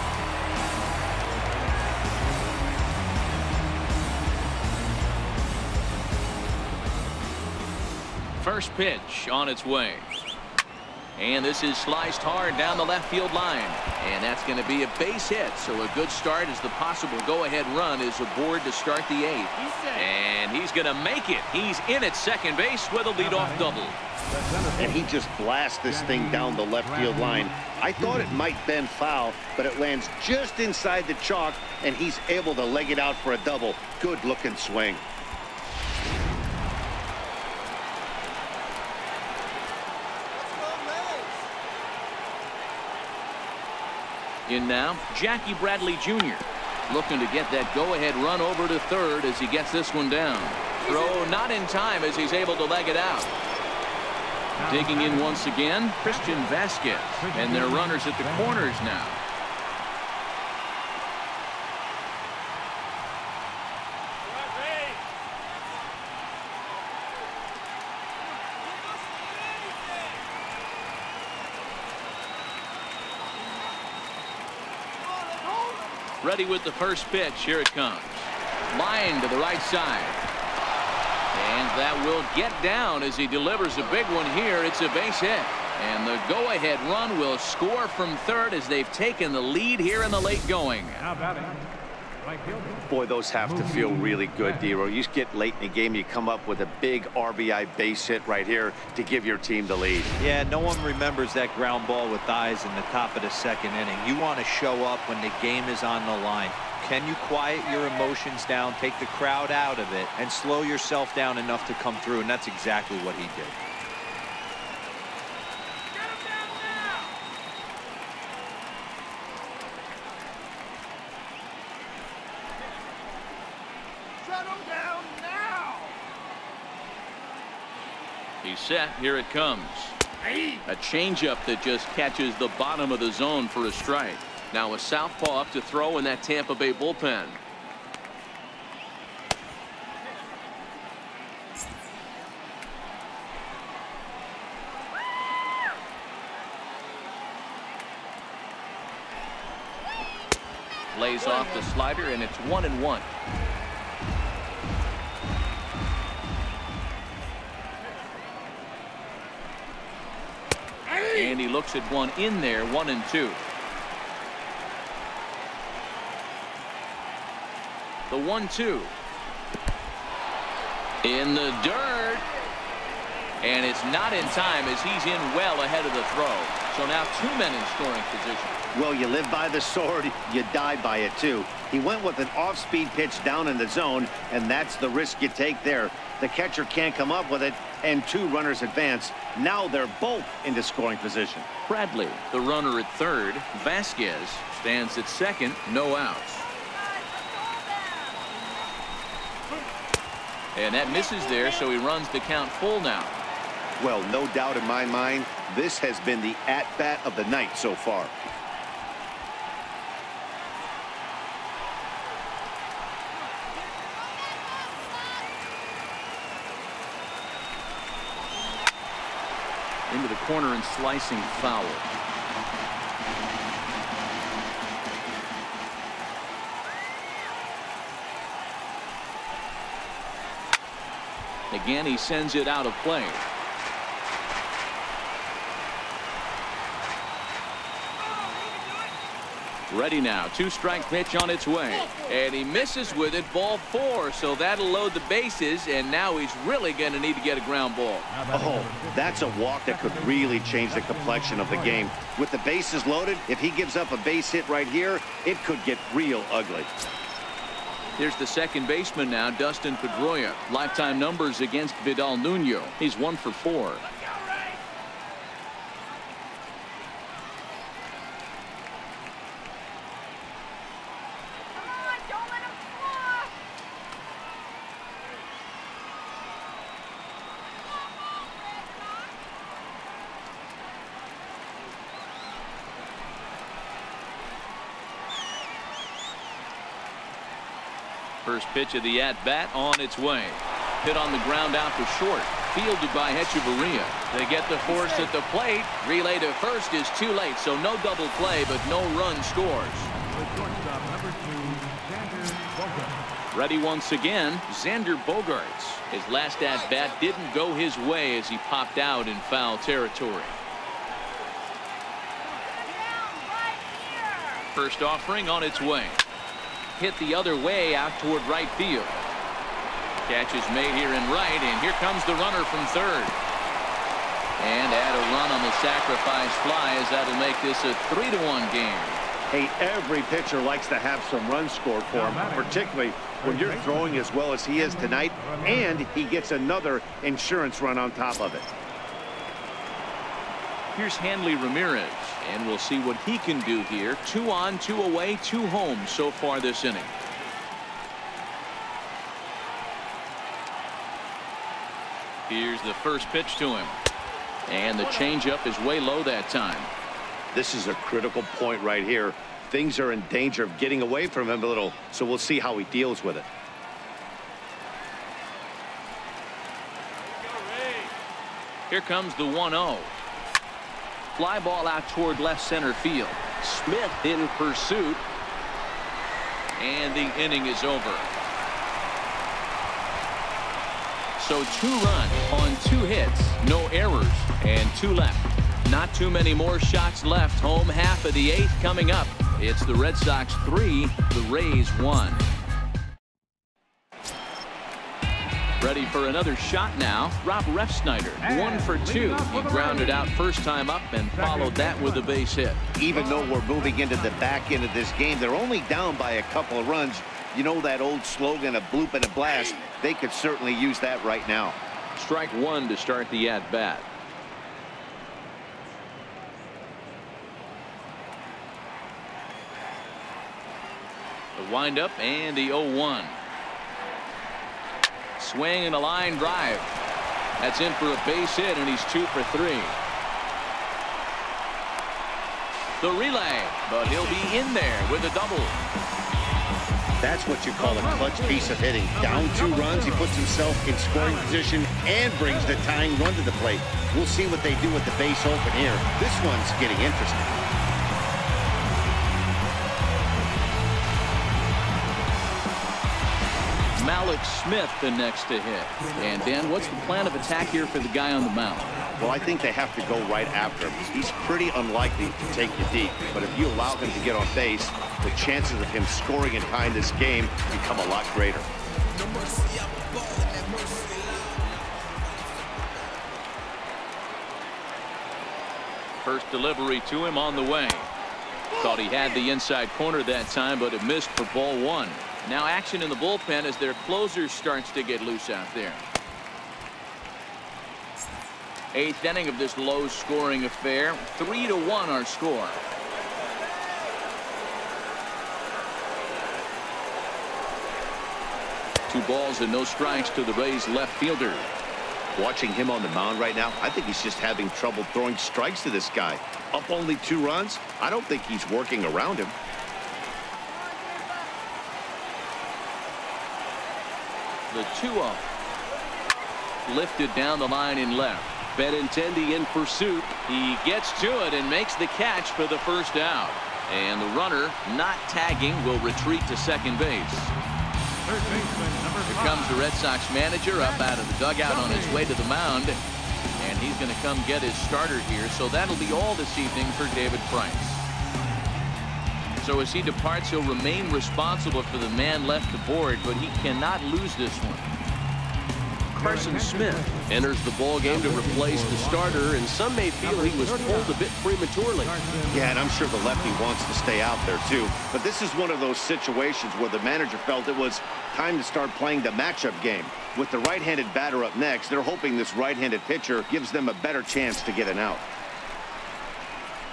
First pitch on its way. And this is sliced hard down the left field line. And that's going to be a base hit. So a good start as the possible go-ahead run is aboard to start the 8th. And he's going to make it. He's in at second base with a leadoff double. And he just blasts this thing down the left field line. I thought it might bend foul, but it lands just inside the chalk, and he's able to leg it out for a double. Good-looking swing. In now, Jackie Bradley Jr. looking to get that go-ahead run over to third as he gets this one down. Throw not in time as he's able to leg it out. Digging in once again, Christian Vasquez. And their runners at the corners now. Ready with the first pitch. Here it comes. Line to the right side. And that will get down as he delivers a big one here. It's a base hit. And the go-ahead run will score from third as they've taken the lead here in the late going. Now batting, right fielder. Boy, those have to feel really good, Dero. You get late in the game, you come up with a big RBI base hit right here to give your team the lead. Yeah, no one remembers that ground ball with eyes in the top of the second inning. You want to show up when the game is on the line. Can you quiet your emotions down, take the crowd out of it, and slow yourself down enough to come through? And that's exactly what he did. He's set. Here it comes. A changeup that just catches the bottom of the zone for a strike. Now a southpaw up to throw in that Tampa Bay bullpen. Lays off the slider, and it's 1-1. And he looks at one in there, 1-2. The 1-2. In the dirt. And it's not in time as he's in well ahead of the throw. So now 2 men in scoring position. Well, you live by the sword, you die by it too. He went with an off-speed pitch down in the zone, and that's the risk you take there. The catcher can't come up with it, and 2 runners advance. Now they're both into scoring position. Bradley, the runner at third. Vasquez stands at second, no outs. And that misses there, so he runs the count full now. Well, no doubt in my mind, this has been the at-bat of the night so far. Into the corner and slicing foul. Again, he sends it out of play. Ready now. 2-strike pitch on its way. And he misses with it. Ball 4. So that'll load the bases. And now he's really going to need to get a ground ball. Oh, that's a walk that could really change the complexion of the game. With the bases loaded, if he gives up a base hit right here, it could get real ugly. Here's the second baseman now, Dustin Pedroia. Lifetime numbers against Vidal Nuno. He's 1 for 4. First pitch of the at-bat on its way. Hit on the ground out to short. Fielded by Hechavarria. They get the force at the plate. Relay to first is too late, so no double play, but no run scores. Ready once again, Xander Bogaerts. His last at-bat didn't go his way as he popped out in foul territory. First offering on its way. Hit the other way out toward right field. Catch is made here in right, and here comes the runner from third. And add a run on the sacrifice fly, as that'll make this a 3-1 game. Hey, every pitcher likes to have some runs scored for him, particularly when you're throwing as well as he is tonight, and he gets another insurance run on top of it. Here's Hanley Ramirez, and we'll see what he can do here. 2 on, 2 away, 2 home so far this inning. Here's the first pitch to him. And the changeup is way low that time. This is a critical point right here. Things are in danger of getting away from him a little, so we'll see how he deals with it. Here comes the 1-0. Fly ball out toward left center field. Smith in pursuit. And the inning is over. So 2 runs on 2 hits, no errors, and 2 left. Not too many more shots left. Home half of the 8th coming up. It's the Red Sox 3, the Rays 1. Ready for another shot now. Rob Refsnyder, 1 for 2. He grounded out first time up and followed that with a base hit. Even though we're moving into the back end of this game, they're only down by a couple of runs. You know that old slogan, a bloop and a blast? They could certainly use that right now. Strike 1 to start the at-bat. The windup and the 0-1. Swing and a line drive. That's in for a base hit, and he's 2 for 3. The relay, but he'll be in there with a double. That's what you call a clutch piece of hitting. Down 2 runs, he puts himself in scoring position and brings the tying run to the plate. We'll see what they do with the base open here. This one's getting interesting. Alex Smith the next to hit. And Dan, what's the plan of attack here for the guy on the mound? Well, I think they have to go right after him. He's pretty unlikely to take you deep, but if you allow him to get on base, the chances of him scoring and tying this game become a lot greater. First delivery to him on the way. Thought he had the inside corner that time, but it missed for ball one. Now action in the bullpen as their closer starts to get loose out there. Eighth inning of this low-scoring affair. 3-1 our score. Two balls and no strikes to the Rays left fielder. Watching him on the mound right now, I think he's just having trouble throwing strikes to this guy. Up only 2 runs. I don't think he's working around him. The 2-0. Lifted down the line in left. Benintendi in pursuit. He gets to it and makes the catch for the first out. And the runner, not tagging, will retreat to second base. Third baseman, number 5. Here comes the Red Sox manager up out of the dugout on his way to the mound. And he's going to come get his starter here. So that'll be all this evening for David Price. So as he departs, he'll remain responsible for the man left aboard, but he cannot lose this one. Carson Smith enters the ball game to replace the starter, and some may feel he was pulled a bit prematurely. Yeah, and I'm sure the lefty wants to stay out there too. But this is one of those situations where the manager felt it was time to start playing the matchup game. With the right-handed batter up next, they're hoping this right-handed pitcher gives them a better chance to get an out.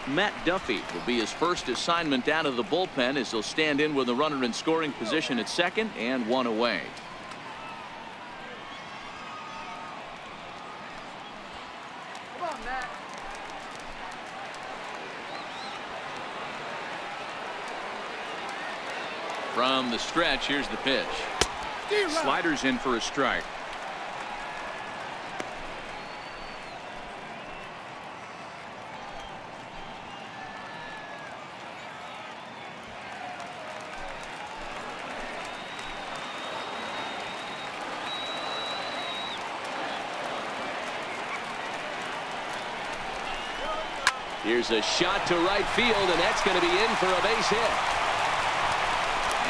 Matt Duffy will be his first assignment out of the bullpen as he'll stand in with a runner in scoring position at second and one away. From the stretch, here's the pitch. Sliders in for a strike. Here's a shot to right field, and that's going to be in for a base hit.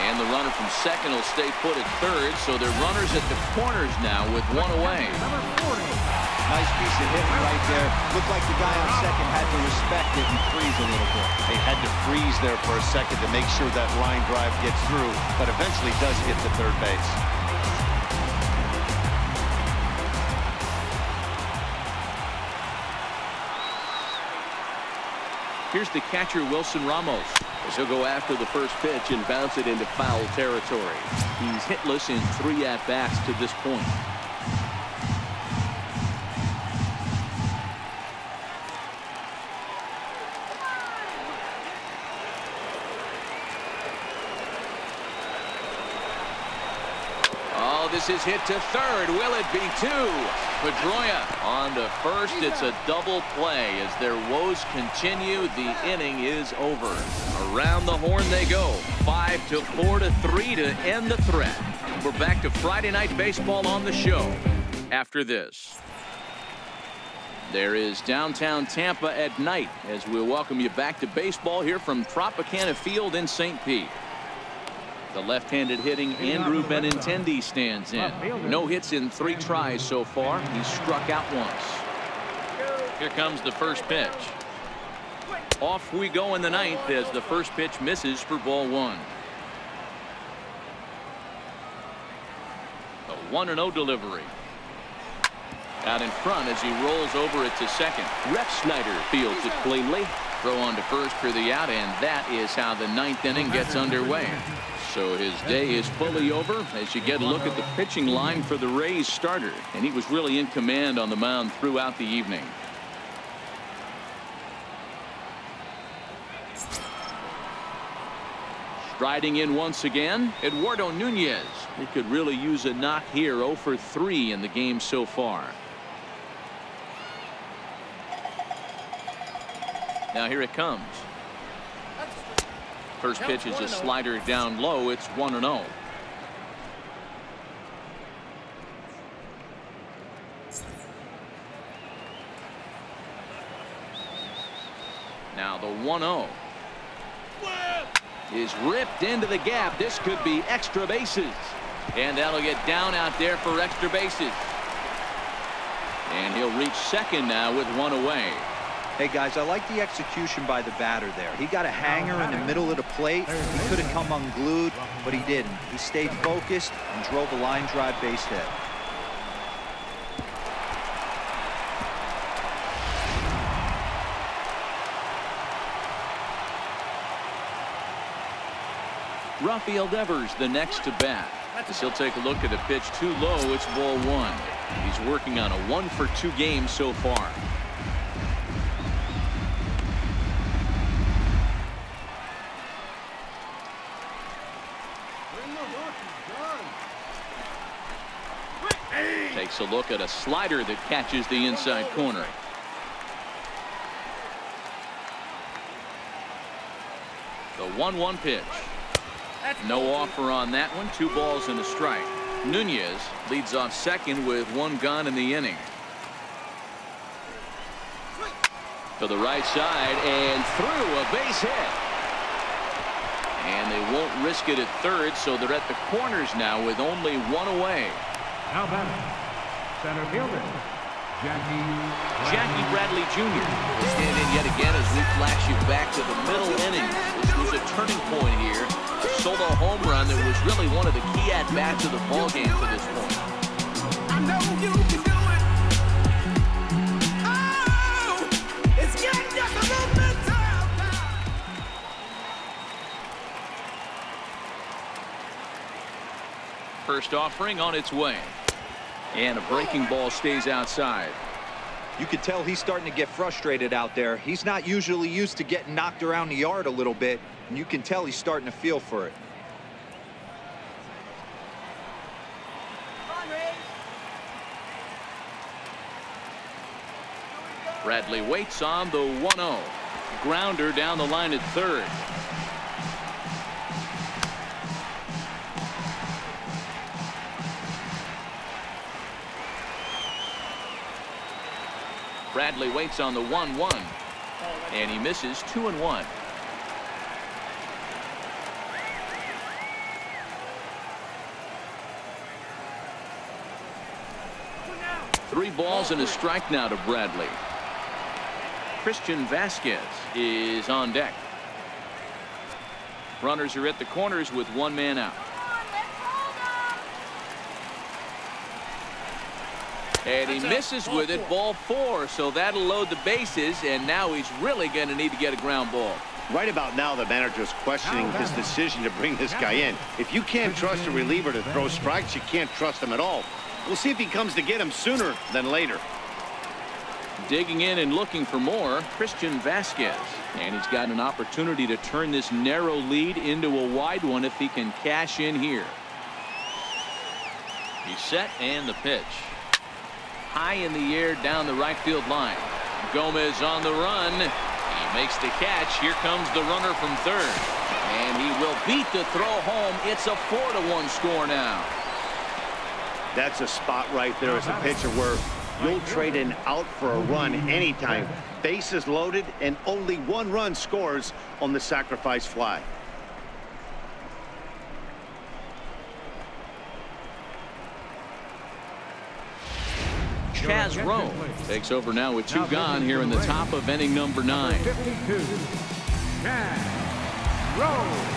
And the runner from second will stay put at third, so they're runners at the corners now with one away. Number 40. Nice piece of hitting right there. Looked like the guy on second had to respect it and freeze a little bit. They had to freeze there for a second to make sure that line drive gets through, but eventually does get to third base. Here's the catcher, Wilson Ramos, as he'll go after the first pitch and bounce it into foul territory. He's hitless in 3 at-bats to this point. Oh, this is hit to third. Will it be 2? Pedroia on to first. It's a double play as their woes continue. The inning is over. Around the horn they go. 5-4-3 to end the threat. We're back to Friday Night Baseball on the show after this. There is downtown Tampa at night as we'll welcome you back to baseball here from Tropicana Field in St. Pete. The left-handed hitting Andrew Benintendi stands in. No hits in 3 tries so far. He's struck out once. Here comes the first pitch. Off we go in the ninth as the first pitch misses for ball 1. The 1-0 delivery. Out in front as he rolls over it to second. Rex Snyder fields it cleanly. Throw on to first for the out, and that is how the 9th inning gets underway. So his day is fully over as you get a look at the pitching line for the Rays starter, and he was really in command on the mound throughout the evening. Striding in once again, Eduardo Nunez. He could really use a knock here. 0 for 3 in the game so far. Now here it comes. First pitch is a slider down low. It's 1-0. Now the 1-0 is ripped into the gap. This could be extra bases. And that'll get down out there for extra bases. And he'll reach second now with one away. Hey, guys, I like the execution by the batter there. He got a hanger in the middle of the plate. He could have come unglued, but he didn't. He stayed focused and drove a line drive base hit. Rafael Devers the next to bat. As he'll take a look at a pitch too low. It's ball one. He's working on a 1-for-2 game so far. Takes a look at a slider that catches the inside corner. The 1-1 pitch. No offer on that one. 2 balls and a strike. Nunez leads off second with 1 gone in the inning. To the right side and through, a base hit. And they won't risk it at third, so they're at the corners now with only 1 away. Now batting, center fielder, Jackie Bradley Jr. will stand in yet again as we flash you back to the middle innings. This was a turning point here. A solo home run that was really one of the key at-bats of the ballgame to this point. I know you can do it. Oh, it's getting just a little bit tough. First offering on its way. And a breaking ball stays outside. You could tell he's starting to get frustrated out there. He's not usually used to getting knocked around the yard a little bit, and you can tell he's starting to feel for it. Bradley waits on the 1-0. Grounder down the line at third. Bradley waits on the 1-1, and he misses 2-1. Three balls and a strike now to Bradley. Christian Vasquez is on deck. Runners are at the corners with 1 man out. And he misses with it, ball 4, so that'll load the bases, and now he's really going to need to get a ground ball. Right about now, the manager's questioning his decision to bring this guy in. If you can't trust a reliever to throw strikes, you can't trust him at all. We'll see if he comes to get him sooner than later. Digging in and looking for more, Christian Vasquez. And he's got an opportunity to turn this narrow lead into a wide one if he can cash in here. He's set, and the pitch. High in the air down the right field line. Gomez on the run. He makes the catch. Here comes the runner from third. And he will beat the throw home. It's a 4-1 score now. That's a spot right there as a pitcher where you'll trade an out for a run anytime. Bases loaded, and only 1 run scores on the sacrifice fly. Chaz Rowe takes over now with 2 gone here in the top of inning number 9. 52, Chaz Rowe.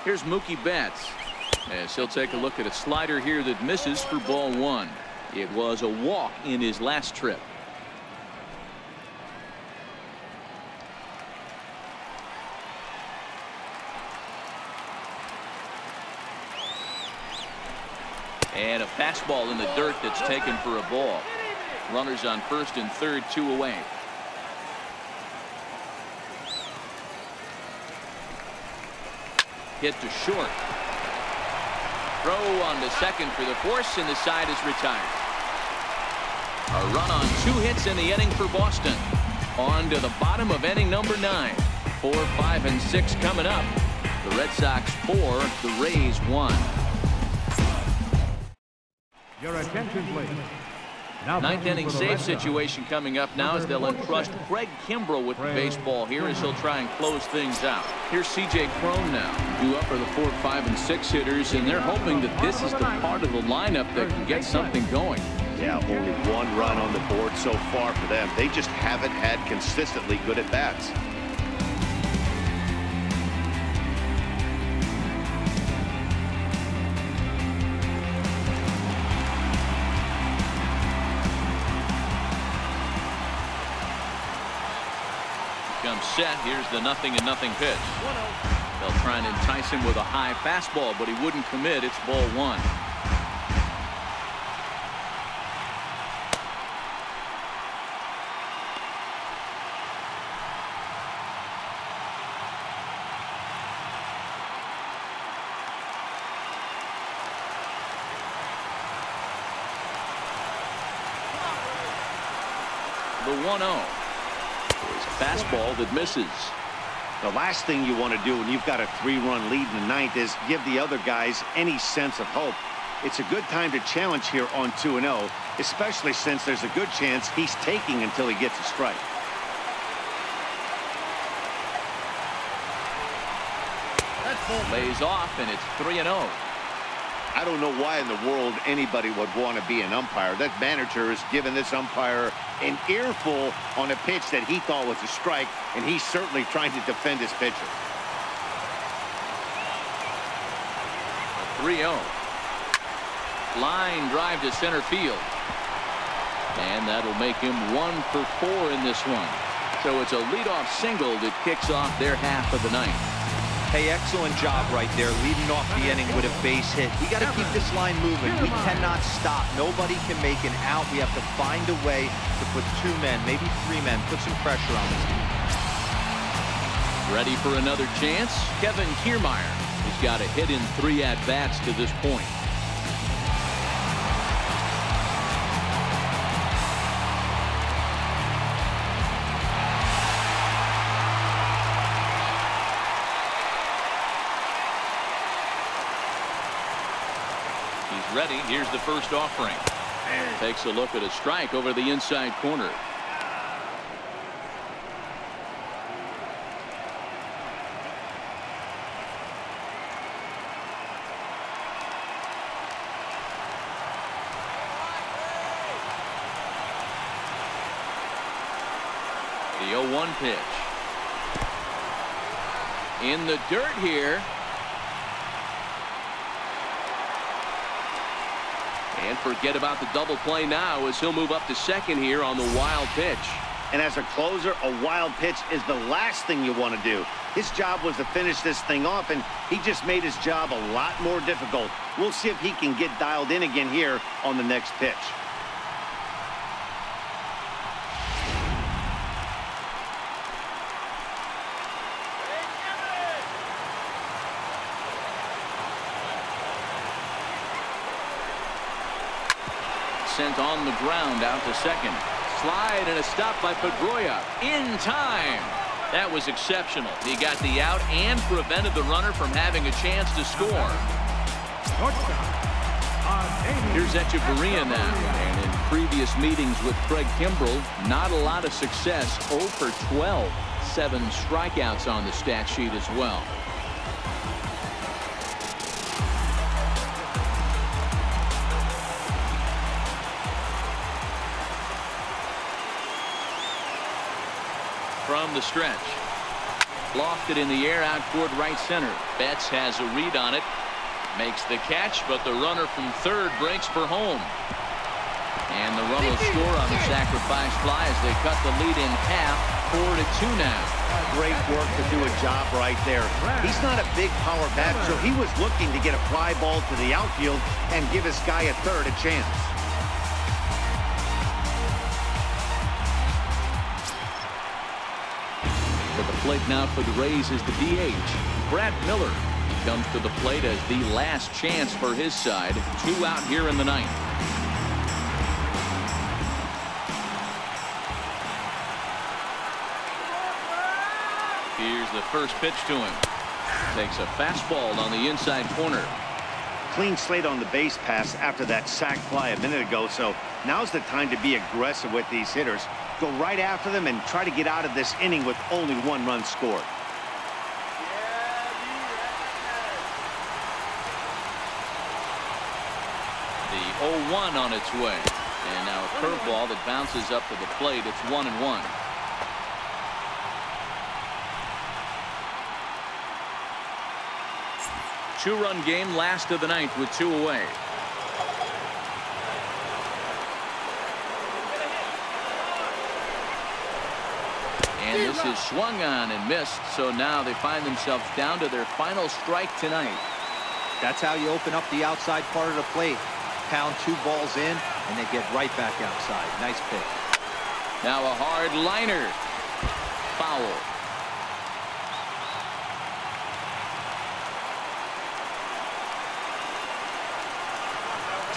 Here's Mookie Betts, as he'll take a look at a slider here that misses for ball 1. It was a walk in his last trip. And a fastball in the dirt that's taken for a ball. Runners on first and third, 2 away. Hit to short. Throw on the second for the force, and the side is retired. A run on 2 hits in the inning for Boston. On to the bottom of inning number 9. 4, 5, and 6 coming up. The Red Sox 4, the Rays 1. Your attention, please. Ninth inning save situation coming up now as they'll entrust Craig Kimbrell with the baseball here as he'll try and close things out. Here's C.J. Cron now. Due up for the 4, 5, and 6 hitters, and they're hoping that this is the part of the lineup that can get something going. Yeah, only 1 run on the board so far for them. They just haven't had consistently good at-bats. Comes set. Here's the 0-0 pitch. They'll try and entice him with a high fastball, but he wouldn't commit. It's ball 1. The 1-0. Fastball that misses. The last thing you want to do when you've got a 3-run lead in the 9th is give the other guys any sense of hope. It's a good time to challenge here on 2-0, especially since there's a good chance he's taking until he gets a strike. Lays off, and it's 3-0. I don't know why in the world anybody would want to be an umpire. That manager has given this umpire an earful on a pitch that he thought was a strike, and he's certainly trying to defend his pitcher. 3-0. Line drive to center field. And that'll make him 1 for 4 in this one. So it's a leadoff single that kicks off their half of the 9th. Hey, excellent job right there, leading off the inning with a base hit. We got to keep this line moving. We cannot stop. Nobody can make an out. We have to find a way to put 2 men, maybe 3 men, put some pressure on this team. Ready for another chance? Kevin Kiermaier. He's got a hit in 3 at-bats to this point. Ready. Here's the first offering. Takes a look at a strike over the inside corner. The 0-1 pitch. In the dirt here. And forget about the double play now as he'll move up to second here on the wild pitch. And as a closer, a wild pitch is the last thing you want to do. His job was to finish this thing off, and he just made his job a lot more difficult. We'll see if he can get dialed in again here on the next pitch. Sent on the ground out to second. Slide and a stop by Pedroia in time. That was exceptional. He got the out and prevented the runner from having a chance to score. Here's Echeverria now. And in previous meetings with Craig Kimbrell, not a lot of success. 0 for 12. 7 strikeouts on the stat sheet as well. From the stretch. Lofted in the air out toward right center. Betts has a read on it. Makes the catch, but the runner from third breaks for home. And the run will score on the sacrifice fly as they cut the lead in half. 4-2 now. Great work to do a job right there. He's not a big power bat, so he was looking to get a fly ball to the outfield and give his guy at third a chance. To the plate now for the Rays is the DH, Brad Miller. He comes to the plate as the last chance for his side. 2 out here in the 9th. Here's the first pitch to him. Takes a fastball on the inside corner. Clean slate on the base pass after that sac fly a minute ago, so now's the time to be aggressive with these hitters. Go right after them and try to get out of this inning with only 1 run scored. The 0-1 on its way. And now a curveball that bounces up to the plate. It's 1-1. Two-run game, last of the ninth with 2 away. And this is swung on and missed, so now they find themselves down to their final strike tonight. That's how you open up the outside part of the plate. Pound 2 balls in, and they get right back outside. Nice pick. Now a hard liner. Foul.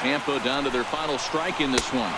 Tampa down to their final strike in this one.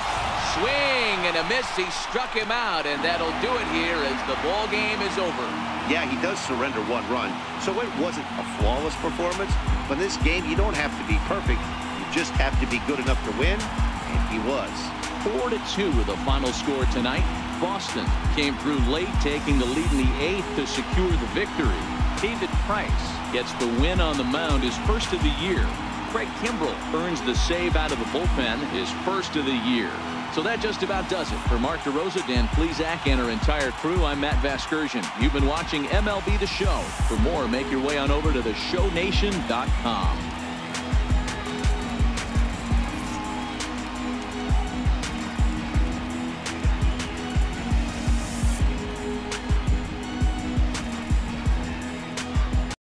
Swing and a miss. He struck him out, and that'll do it here as the ball game is over. Yeah, he does surrender 1 run, so it wasn't a flawless performance. But in this game, you don't have to be perfect. You just have to be good enough to win, and he was. 4-2 the final score tonight. Boston came through late, taking the lead in the 8th to secure the victory. David Price gets the win on the mound, his first of the year. Craig Kimbrell earns the save out of the bullpen, his first of the year. So that just about does it. For Mark DeRosa, Dan Plesac, and our entire crew, I'm Matt Vasgersian. You've been watching MLB The Show. For more, make your way on over to theshownation.com.